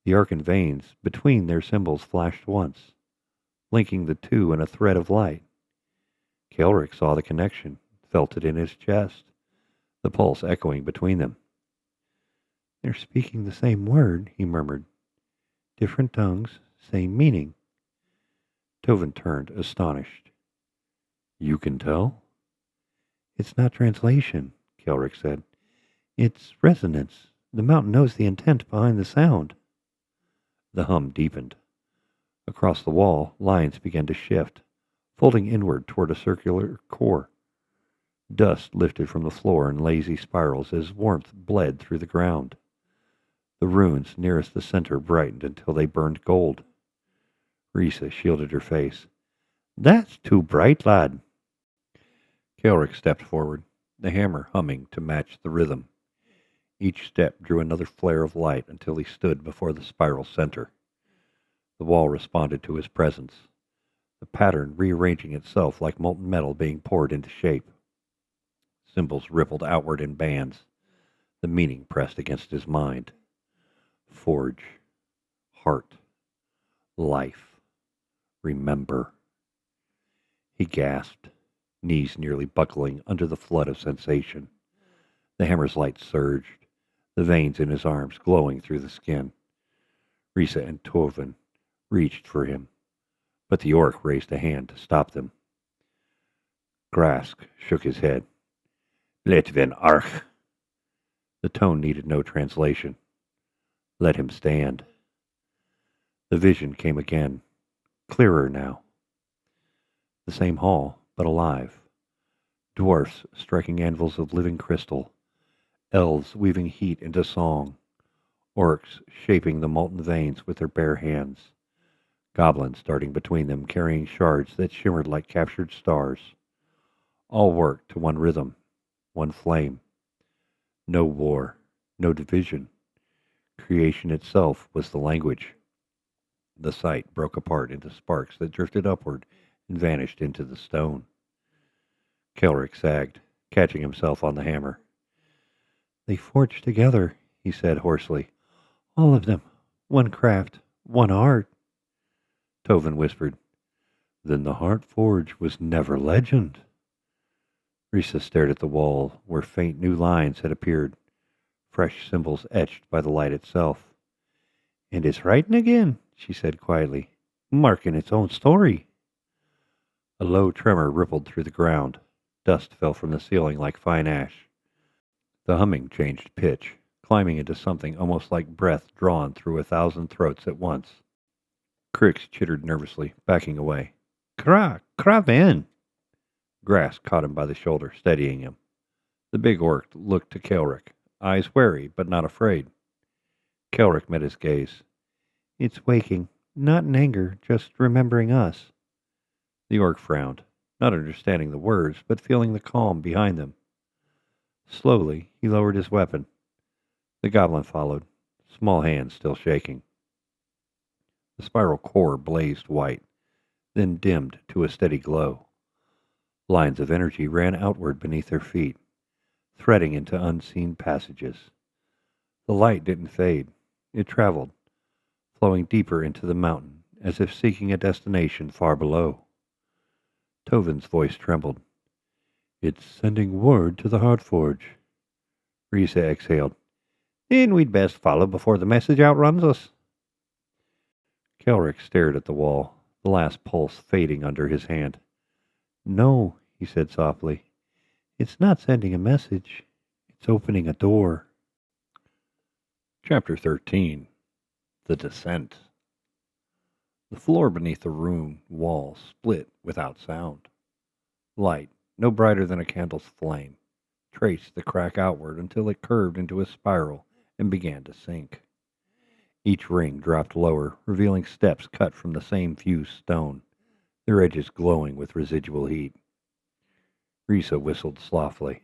[SPEAKER 1] The Arkyn veins between their symbols flashed once, linking the two in a thread of light. Kaelric saw the connection, felt it in his chest, the pulse echoing between them. They're speaking the same word, he murmured. Different tongues, same meaning. Tovin turned, astonished. You can tell? It's not translation, Kaelric said. It's resonance. The mountain knows the intent behind the sound. The hum deepened. Across the wall, lines began to shift, folding inward toward a circular core. Dust lifted from the floor in lazy spirals as warmth bled through the ground. The runes nearest the center brightened until they burned gold. Ressa shielded her face. That's too bright, lad. Kaelric stepped forward, the hammer humming to match the rhythm. Each step drew another flare of light until he stood before the spiral center. The wall responded to his presence, the pattern rearranging itself like molten metal being poured into shape. Symbols rippled outward in bands, the meaning pressed against his mind. Forge, heart, life, remember. He gasped, knees nearly buckling under the flood of sensation. The hammer's light surged, the veins in his arms glowing through the skin. Ressa and Tovin reached for him, but the orc raised a hand to stop them. Grask shook his head. Litvin Arch. The tone needed no translation. Let him stand. The vision came again, clearer now. The same hall, but alive. Dwarfs striking anvils of living crystal, elves weaving heat into song, orcs shaping the molten veins with their bare hands, goblins darting between them carrying shards that shimmered like captured stars. All worked to one rhythm, one flame. No war, no division. Creation itself was the language. The sight broke apart into sparks that drifted upward and vanished into the stone. Kaelric sagged, catching himself on the hammer. They forged together, he said hoarsely. All of them. One craft, one art. Tovin whispered, Then the Heart Forge was never legend. Ressa stared at the wall where faint new lines had appeared, fresh symbols etched by the light itself. And it's writing again, she said quietly, marking its own story. A low tremor rippled through the ground. Dust fell from the ceiling like fine ash. The humming changed pitch, climbing into something almost like breath drawn through 1,000 throats at once. Crix chittered nervously, backing away. Crab in! Grass caught him by the shoulder, steadying him. The big orc looked to Kaelric, eyes wary but not afraid. Kaelric met his gaze. It's waking, not in anger, just remembering us. The orc frowned, not understanding the words, but feeling the calm behind them. Slowly, he lowered his weapon. The goblin followed, small hands still shaking. The spiral core blazed white, then dimmed to a steady glow. Lines of energy ran outward beneath their feet, threading into unseen passages. The light didn't fade. It traveled, flowing deeper into the mountain, as if seeking a destination far below. Tovin's voice trembled. It's sending word to the Heart Forge. Ressa exhaled. Then we'd best follow before the message outruns us. Kaelric stared at the wall, the last pulse fading under his hand. No, he said softly. It's not sending a message. It's opening a door. Chapter 13. The Descent. The floor beneath the room wall split without sound. Light, no brighter than a candle's flame, traced the crack outward until it curved into a spiral and began to sink. Each ring dropped lower, revealing steps cut from the same fused stone, their edges glowing with residual heat. Ressa whistled softly.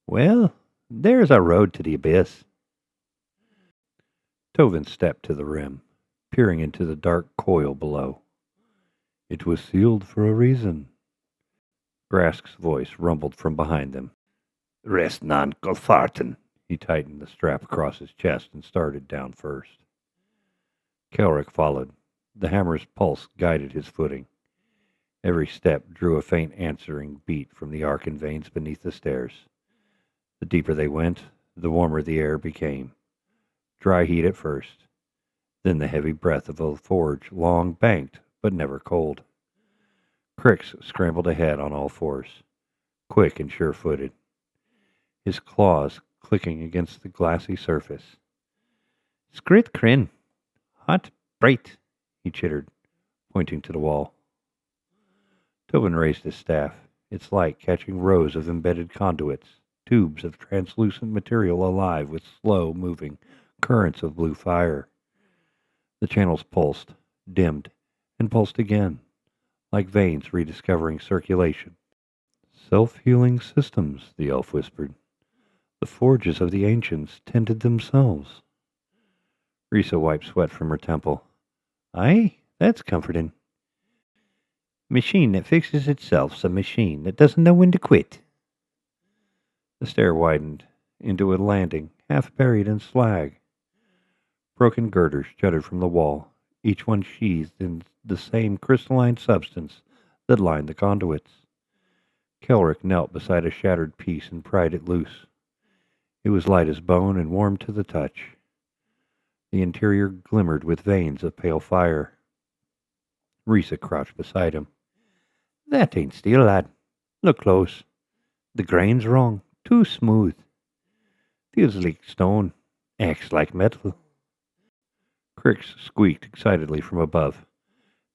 [SPEAKER 1] Well, there's our road to the abyss. Tovin stepped to the rim, peering into the dark coil below. It was sealed for a reason. Grask's voice rumbled from behind them. Rest non Golfarten. He tightened the strap across his chest and started down first. Kaelric followed. The hammer's pulse guided his footing. Every step drew a faint answering beat from the Arkyn veins beneath the stairs. The deeper they went, the warmer the air became. Dry heat at first, then the heavy breath of a forge long banked but never cold. Crix scrambled ahead on all fours, quick and sure-footed, his claws clicking against the glassy surface. Skrit Kryn, hot, bright, he chittered, pointing to the wall. Tovin raised his staff, its light catching rows of embedded conduits, tubes of translucent material alive with slow-moving currents of blue fire. The channels pulsed, dimmed, and pulsed again, like veins rediscovering circulation. Self-healing systems, the elf whispered. The forges of the ancients tended themselves. Ressa wiped sweat from her temple. Aye, that's comforting. Machine that fixes itself's a machine that doesn't know when to quit. The stair widened into a landing, half buried in slag. Broken girders jutted from the wall, each one sheathed in the same crystalline substance that lined the conduits. Kaelric knelt beside a shattered piece and pried it loose. It was light as bone and warm to the touch. The interior glimmered with veins of pale fire. Ressa crouched beside him. That ain't steel, lad. Look close. The grain's wrong. Too smooth. Feels like stone. Acts like metal. Crix squeaked excitedly from above,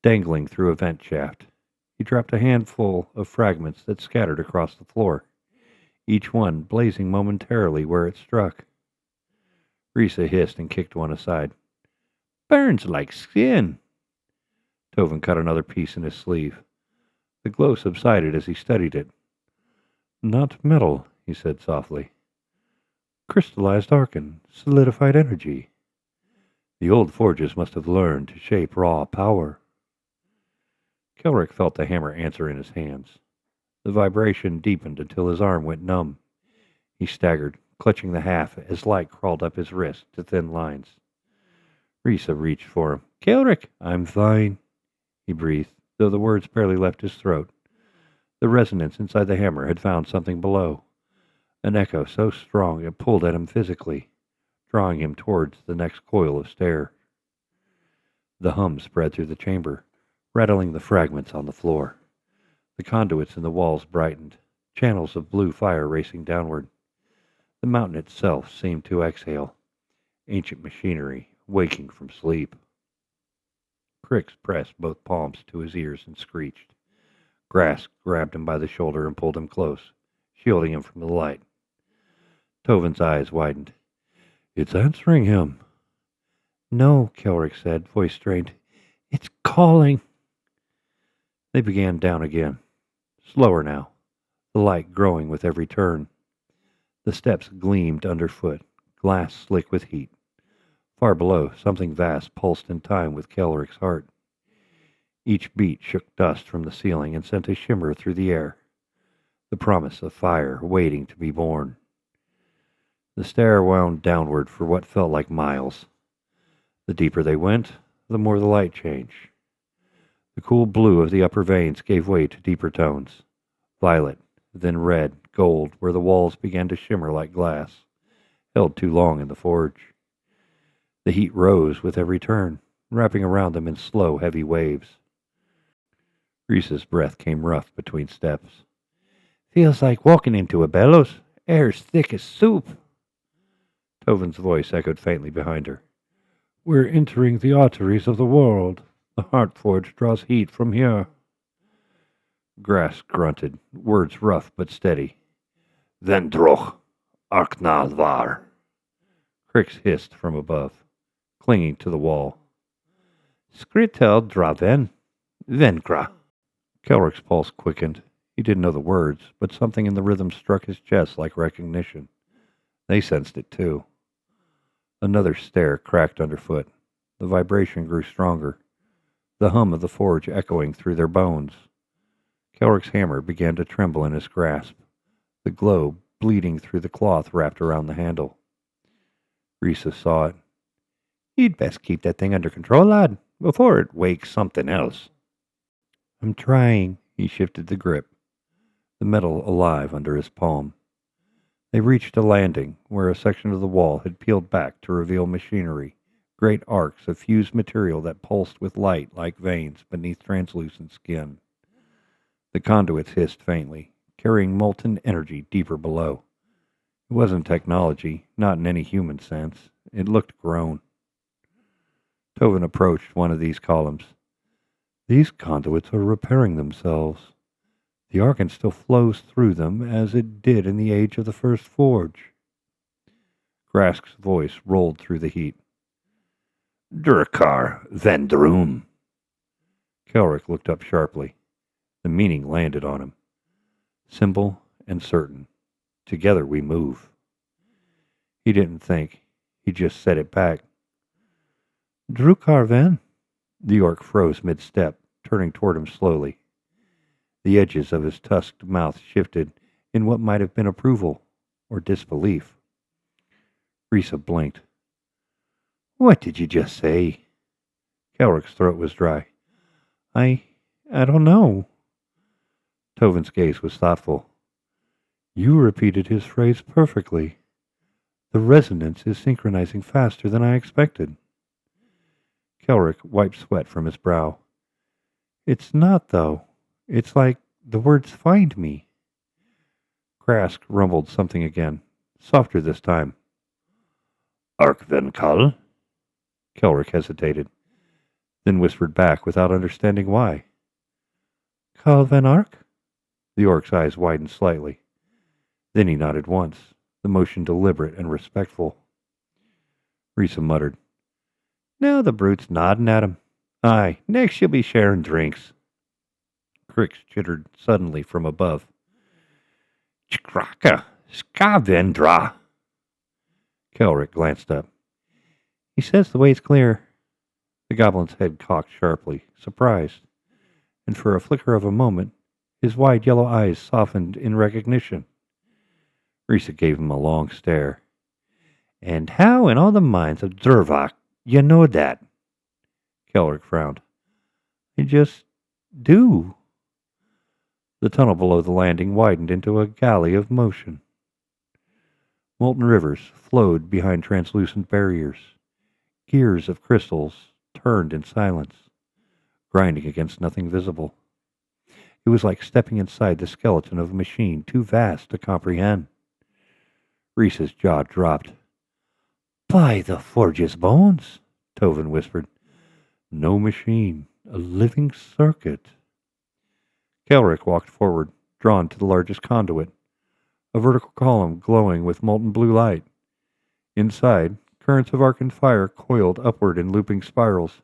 [SPEAKER 1] dangling through a vent shaft. He dropped a handful of fragments that scattered across the floor, each one blazing momentarily where it struck. Ressa hissed and kicked one aside. Burns like skin. Tovin cut another piece in his sleeve. The glow subsided as he studied it. Not metal, he said softly. Crystallized Arkyn, solidified energy. The old forges must have learned to shape raw power. Kaelric felt the hammer answer in his hands. The vibration deepened until his arm went numb. He staggered, clutching the haft as light crawled up his wrist to thin lines. Ressa reached for him. "Kaelric!" "I'm fine," he breathed, though the words barely left his throat. The resonance inside the hammer had found something below, an echo so strong it pulled at him physically, drawing him towards the next coil of stair. The hum spread through the chamber, rattling the fragments on the floor. The conduits in the walls brightened, channels of blue fire racing downward. The mountain itself seemed to exhale, ancient machinery waking from sleep. Crix pressed both palms to his ears and screeched. Grass grabbed him by the shoulder and pulled him close, shielding him from the light. Tovin's eyes widened. "It's answering him." "No," Kaelric said, voice strained. "It's calling." They began down again, slower now, the light growing with every turn. The steps gleamed underfoot, glass slick with heat. Far below, something vast pulsed in time with Kaelric's heart. Each beat shook dust from the ceiling and sent a shimmer through the air, the promise of fire waiting to be born. The stair wound downward for what felt like miles. The deeper they went, the more the light changed. The cool blue of the upper veins gave way to deeper tones, violet, then red, gold, where the walls began to shimmer like glass, held too long in the forge. The heat rose with every turn, wrapping around them in slow, heavy waves. Ressa's breath came rough between steps. "Feels like walking into a bellows. Air's thick as soup." Tovin's voice echoed faintly behind her. "We're entering the arteries of the world. The heart forge draws heat from here." Grass grunted, words rough but steady. "Vendroch, Arknalvar." Crix hissed from above, clinging to the wall. "Skritel draven, Venkra." Kaelric's pulse quickened. He didn't know the words, but something in the rhythm struck his chest like recognition. They sensed it too. Another stair cracked underfoot. The vibration grew stronger, the hum of the forge echoing through their bones. Kaelric's hammer began to tremble in his grasp, the glow bleeding through the cloth wrapped around the handle. Ressa saw it. "You'd best keep that thing under control, lad, before it wakes something else." "I'm trying." He shifted the grip, the metal alive under his palm. They reached a landing where a section of the wall had peeled back to reveal machinery, great arcs of fused material that pulsed with light like veins beneath translucent skin. The conduits hissed faintly, carrying molten energy deeper below. It wasn't technology, not in any human sense. It looked grown. Tovin approached one of these columns. "These conduits are repairing themselves. The Arkyn still flows through them as it did in the age of the first forge." Grask's voice rolled through the heat. "Durkar Vendrum." Kaelric looked up sharply. The meaning landed on him. Simple and certain. Together we move. He didn't think. He just said it back. "Drukar Ven?" The orc froze mid-step, turning toward him slowly. The edges of his tusked mouth shifted in what might have been approval or disbelief. Ressa blinked. "What did you just say?" Kaelric's throat was dry. I don't know." Tovin's gaze was thoughtful. "You repeated his phrase perfectly. The resonance is synchronizing faster than I expected." Kaelric wiped sweat from his brow. "It's not, though. It's like the words find me." Grask rumbled something again, softer this time. "Arkvenkal?" Kaelric hesitated, then whispered back without understanding why. "Kal Van Ark?" The orc's eyes widened slightly. Then he nodded once, the motion deliberate and respectful. Ressa muttered, "Now the brute's nodding at him. Aye, next you'll be sharing drinks." Crix chittered suddenly from above. "Chkraka, Skavendra." Kaelric glanced up. He says the way's clear. The goblin's head cocked sharply, surprised, and for a flicker of a moment, his wide yellow eyes softened in recognition. Ressa gave him a long stare. And how in all the minds of Durvak you know that? Kaelric frowned. I just do. The tunnel below the landing widened into a galley of motion. Molten rivers flowed behind translucent barriers. Gears of crystals turned in silence, grinding against nothing visible. It was like stepping inside the skeleton of a machine too vast to comprehend. Ressa's jaw dropped. By the Forge's bones, Tovin whispered. No machine, a living circuit. Kaelric walked forward, drawn to the largest conduit, a vertical column glowing with molten blue light. Inside, currents of Arkyn fire coiled upward in looping spirals,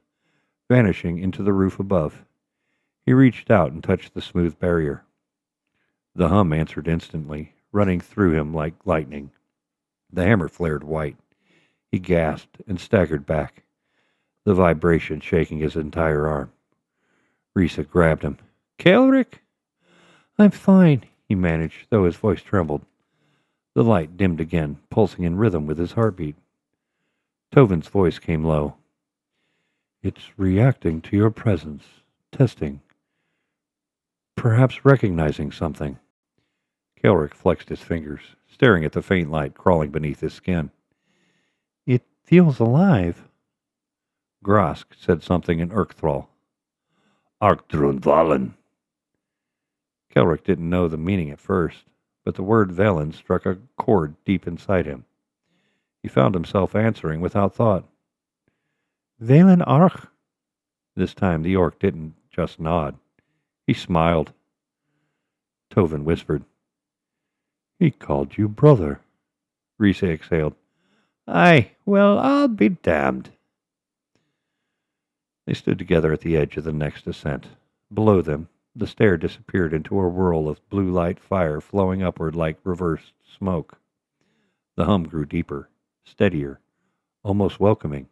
[SPEAKER 1] vanishing into the roof above. He reached out and touched the smooth barrier. The hum answered instantly, running through him like lightning. The hammer flared white. He gasped and staggered back, the vibration shaking his entire arm. Ressa grabbed him. Kaelric? I'm fine, he managed, though his voice trembled. The light dimmed again, pulsing in rhythm with his heartbeat. Tovin's voice came low. It's reacting to your presence, testing, perhaps recognizing something. Kaelric flexed his fingers, staring at the faint light crawling beneath his skin. It feels alive. Grask said something in Urkthrall. Arkdrun Valen. Kaelric didn't know the meaning at first, but the word Velen struck a chord deep inside him. He found himself answering without thought. Velen Arch. This time the orc didn't just nod. He smiled. Tovin whispered. He called you brother. Ressa exhaled. Aye, well, I'll be damned. They stood together at the edge of the next ascent. Below them, the stair disappeared into a whirl of blue light fire flowing upward like reversed smoke. The hum grew deeper, steadier, almost welcoming.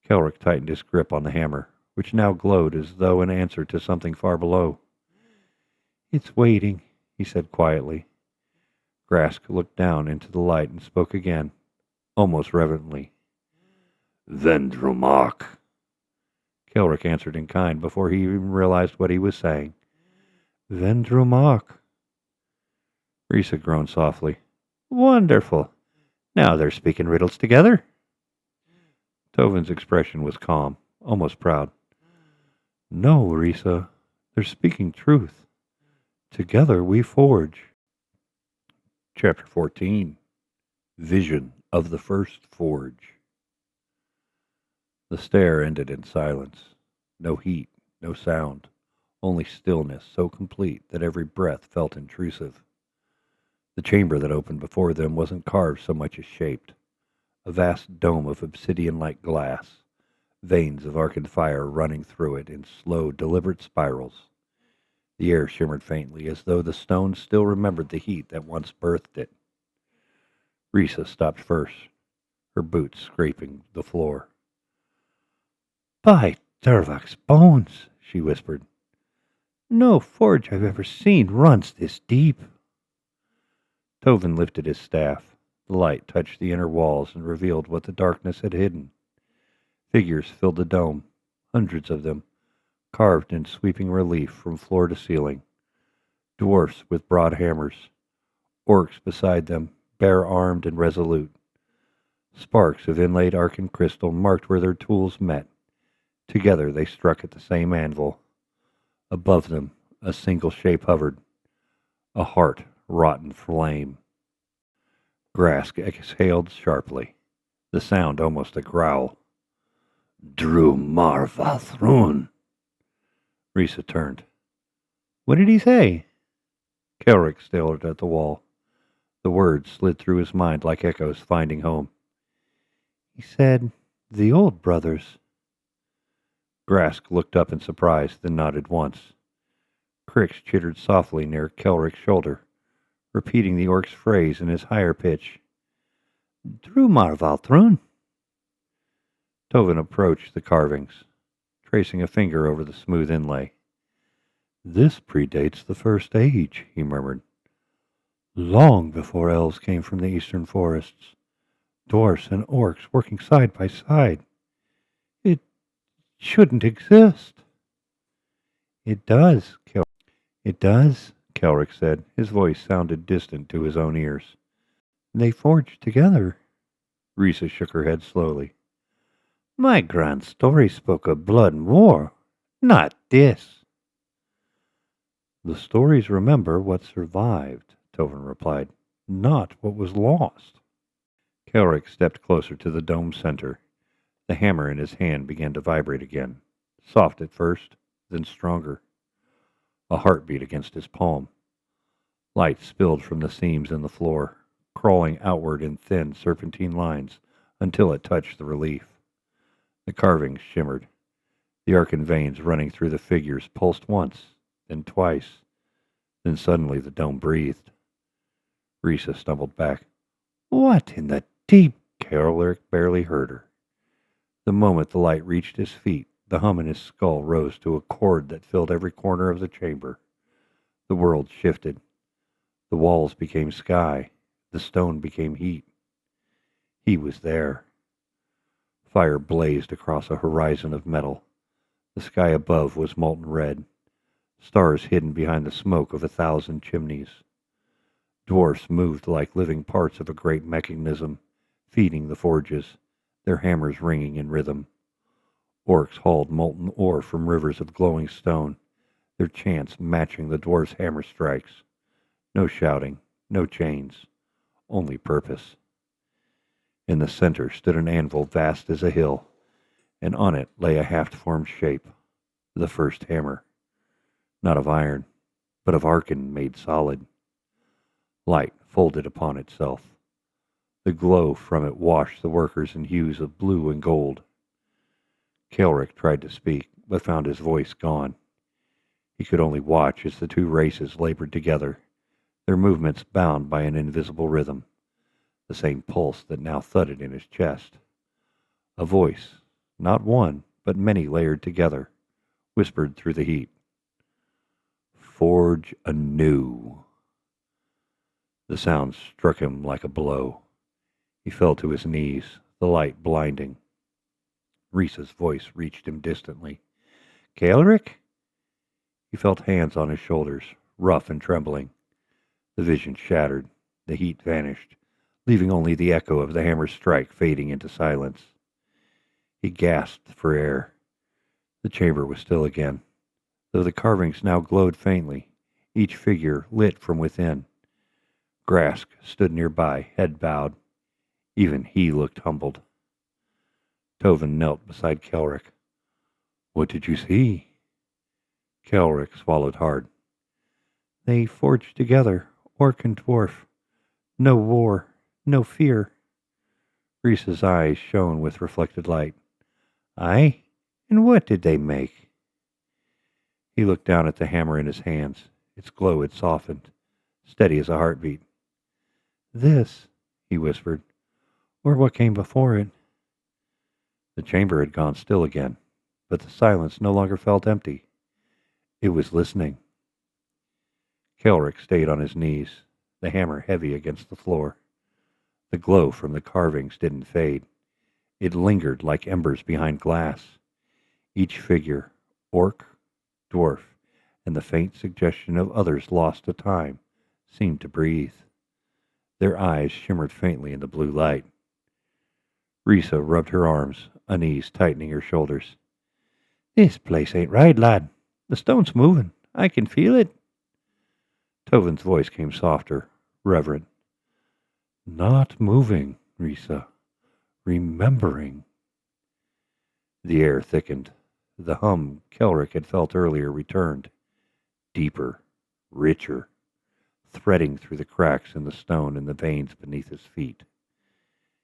[SPEAKER 1] Kaelric tightened his grip on the hammer, which now glowed as though in answer to something far below. It's waiting, he said quietly. Grask looked down into the light and spoke again, almost reverently. Vendrumak. Kaelric answered in kind before he even realized what he was saying. Vendrumak. Ressa groaned softly. Wonderful. Now they're speaking riddles together. Tovin's expression was calm, almost proud. No, Ressa, they're speaking truth. Together we forge. Chapter 14. Vision of the First Forge. The stair ended in silence. No heat, no sound, only stillness so complete that every breath felt intrusive. The chamber that opened before them wasn't carved so much as shaped. A vast dome of obsidian-like glass, veins of Arkyn fire running through it in slow, deliberate spirals. The air shimmered faintly, as though the stone still remembered the heat that once birthed it. Ressa stopped first, her boots scraping the floor. By Durvak's bones, she whispered. No forge I've ever seen runs this deep. Tovin lifted his staff. The light touched the inner walls and revealed what the darkness had hidden. Figures filled the dome, hundreds of them, carved in sweeping relief from floor to ceiling. Dwarfs with broad hammers, orcs beside them, bare-armed and resolute. Sparks of inlaid Arkyn crystal marked where their tools met. Together they struck at the same anvil. Above them, a single shape hovered, a heart wrought in flame. Grask exhaled sharply, the sound almost a growl. Dru Marvathrun. Ressa turned. What did he say? Kaelric stared at the wall. The words slid through his mind like echoes finding home. He said, the old brothers. Grask looked up in surprise, then nodded once. Crix chittered softly near Kaelric's shoulder, repeating the orc's phrase in his higher pitch. Dru Marvathrun. Tovin approached the carvings, tracing a finger over the smooth inlay. "This predates the First Age," he murmured. "Long before elves came from the eastern forests. Dwarfs and orcs working side by side. It shouldn't exist." "It does, It does," Kaelric said. His voice sounded distant to his own ears. "They forged together." Ressa shook her head slowly. "My grand story spoke of blood and war. Not this." "The stories remember what survived," Tovin replied, "not what was lost." Kaelric stepped closer to the dome's center. The hammer in his hand began to vibrate again, soft at first, then stronger. A heartbeat against his palm. Light spilled from the seams in the floor, crawling outward in thin, serpentine lines until it touched the relief. The carvings shimmered. The Arkyn veins running through the figures pulsed once, then twice. Then suddenly the dome breathed. Ressa stumbled back. "What in the deep?" Kaelric barely heard her. The moment the light reached his feet, the hum in his skull rose to a chord that filled every corner of the chamber. The world shifted. The walls became sky. The stone became heat. He was there. Fire blazed across a horizon of metal. The sky above was molten red, stars hidden behind the smoke of 1,000 chimneys. Dwarfs moved like living parts of a great mechanism, feeding the forges, their hammers ringing in rhythm. Orcs hauled molten ore from rivers of glowing stone, their chants matching the dwarfs' hammer strikes. No shouting, no chains, only purpose. In the center stood an anvil vast as a hill, and on it lay a half-formed shape, the first hammer, not of iron, but of Arkyn made solid. Light folded upon itself. The glow from it washed the workers in hues of blue and gold. Kaelric tried to speak, but found his voice gone. He could only watch as the two races labored together, their movements bound by an invisible rhythm, the same pulse that now thudded in his chest. A voice, not one, but many layered together, whispered through the heat. "Forge anew." The sound struck him like a blow. He fell to his knees, the light blinding. Ressa's voice reached him distantly. "Kaelric?" He felt hands on his shoulders, rough and trembling. The vision shattered. The heat vanished, leaving only the echo of the hammer's strike fading into silence. He gasped for air. The chamber was still again, though the carvings now glowed faintly, each figure lit from within. Grask stood nearby, head bowed. Even he looked humbled. Tovin knelt beside Kaelric. "What did you see?" Kaelric swallowed hard. "They forged together, orc and dwarf. No war, no fear." Ressa's eyes shone with reflected light. "Aye? And what did they make?" He looked down at the hammer in his hands. Its glow had softened, steady as a heartbeat. "This," he whispered, "or what came before it." The chamber had gone still again, but the silence no longer felt empty. It was listening. Kaelric stayed on his knees, the hammer heavy against the floor. The glow from the carvings didn't fade. It lingered like embers behind glass. Each figure, orc, dwarf, and the faint suggestion of others lost to time, seemed to breathe. Their eyes shimmered faintly in the blue light. Ressa rubbed her arms, unease tightening her shoulders. "This place ain't right, lad. The stone's moving. I can feel it." Tovin's voice came softer, reverent. "Not moving, Ressa. Remembering." The air thickened. The hum Kaelric had felt earlier returned, deeper, richer, threading through the cracks in the stone and the veins beneath his feet.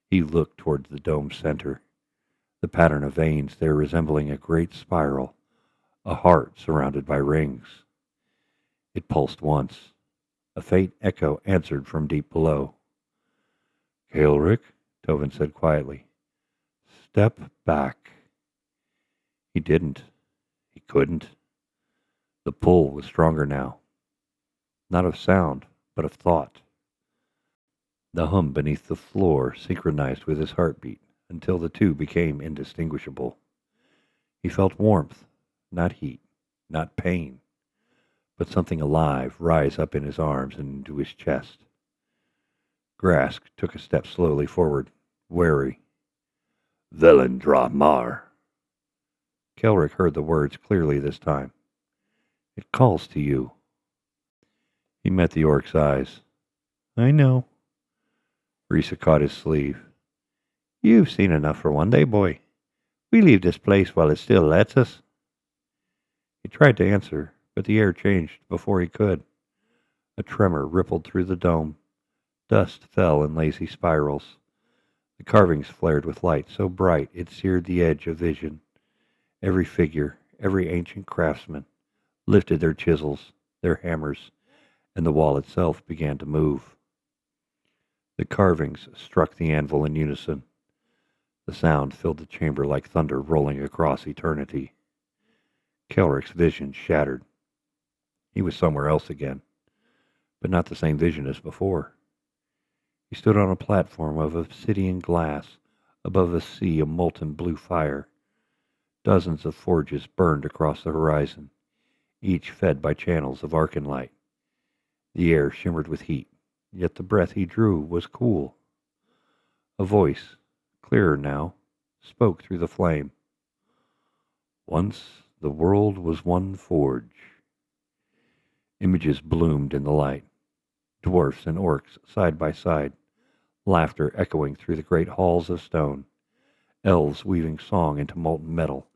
[SPEAKER 1] He looked towards the dome's center, the pattern of veins there resembling a great spiral, a heart surrounded by rings. It pulsed once. A faint echo answered from deep below. "Kaelric," Tovin said quietly, Step back. He didn't. He couldn't. The pull was stronger now. Not of sound, but of thought. The hum beneath the floor synchronized with his heartbeat until the two became indistinguishable. He felt warmth, not heat, not pain, but something alive rise up in his arms and into his chest. Grask took a step slowly forward, wary. Velendra Mar. Kaelric heard the words clearly this time. It calls to you. He met the orc's eyes. I know. Ressa caught his sleeve. You've seen enough for one day, boy. We leave this place while it still lets us. He tried to answer, but the air changed before he could. A tremor rippled through the dome. Dust fell in lazy spirals. The carvings flared with light so bright it seared the edge of vision. Every figure, every ancient craftsman, lifted their chisels, their hammers, and the wall itself began to move. The carvings struck the anvil in unison. The sound filled the chamber like thunder rolling across eternity. Kaelric's vision shattered. He was somewhere else again, but not the same vision as before. He stood on a platform of obsidian glass above a sea of molten blue fire. Dozens of forges burned across the horizon, each fed by channels of Arkyn light. The air shimmered with heat, yet the breath he drew was cool. A voice, clearer now, spoke through the flame. Once the world was one forge. Images bloomed in the light. Dwarfs and orcs side by side, laughter echoing through the great halls of stone, elves weaving song into molten metal,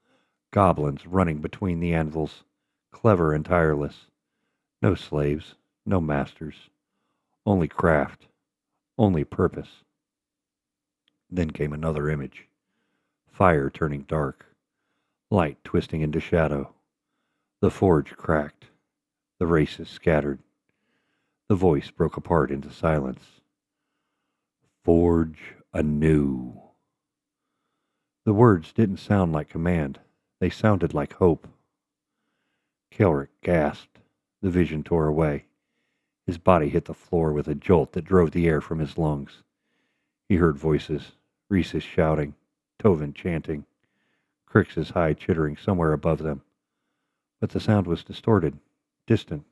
[SPEAKER 1] goblins running between the anvils, clever and tireless. No slaves, no masters, only craft, only purpose. Then came another image, fire turning dark, light twisting into shadow. The forge cracked, the races scattered. The voice broke apart into silence. Forge anew. The words didn't sound like command. They sounded like hope. Kaelric gasped. The vision tore away. His body hit the floor with a jolt that drove the air from his lungs. He heard voices, Ressa shouting, Tovin chanting, Crix's high chittering somewhere above them. But the sound was distorted, distant.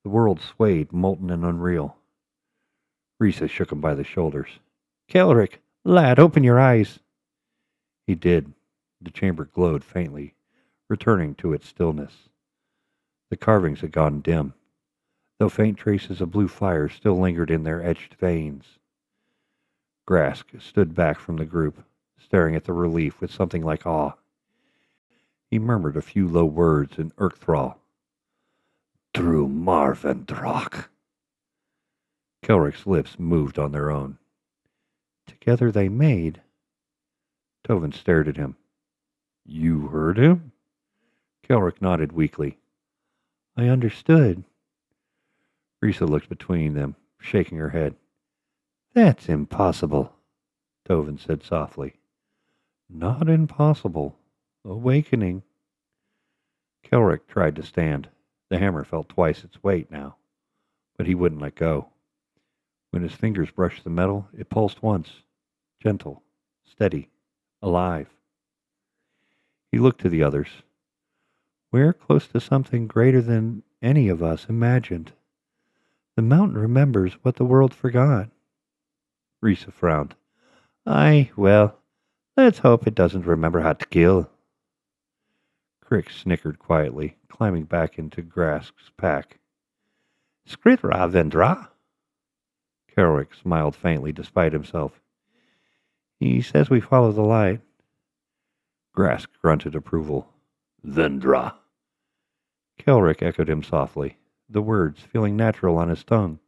[SPEAKER 1] The world swayed, molten and unreal. Ressa shook him by the shoulders. Kaelric, lad, open your eyes. He did. The chamber glowed faintly, returning to its stillness. The carvings had gone dim, though faint traces of blue fire still lingered in their etched veins. Grask stood back from the group, staring at the relief with something like awe. He murmured a few low words in Urkthrall. Through Marvendrock. Kaelric's lips moved on their own. Together they made. Tovin stared at him. You heard him? Kaelric nodded weakly. I understood. Ressa looked between them, shaking her head. That's impossible, Tovin said softly. Not impossible. Awakening. Kaelric tried to stand. The hammer felt twice its weight now, but he wouldn't let go. When his fingers brushed the metal, it pulsed once, gentle, steady, alive. He looked to the others. We're close to something greater than any of us imagined. The mountain remembers what the world forgot. Ressa frowned. Aye, well, let's hope it doesn't remember how to kill. Crix snickered quietly, climbing back into Grask's pack. Skritra Vendra? Kaelric smiled faintly despite himself. He says we follow the light. Grask grunted approval. Vendra. Kaelric echoed him softly, the words feeling natural on his tongue.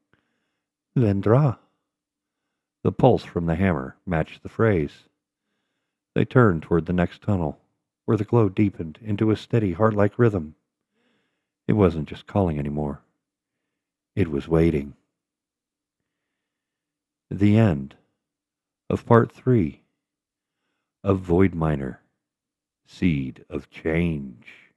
[SPEAKER 1] Vendra. The pulse from the hammer matched the phrase. They turned toward the next tunnel, where the glow deepened into a steady heart-like rhythm. It wasn't just calling anymore. It was waiting. The end of Part 3 of Void Miner, seed of change.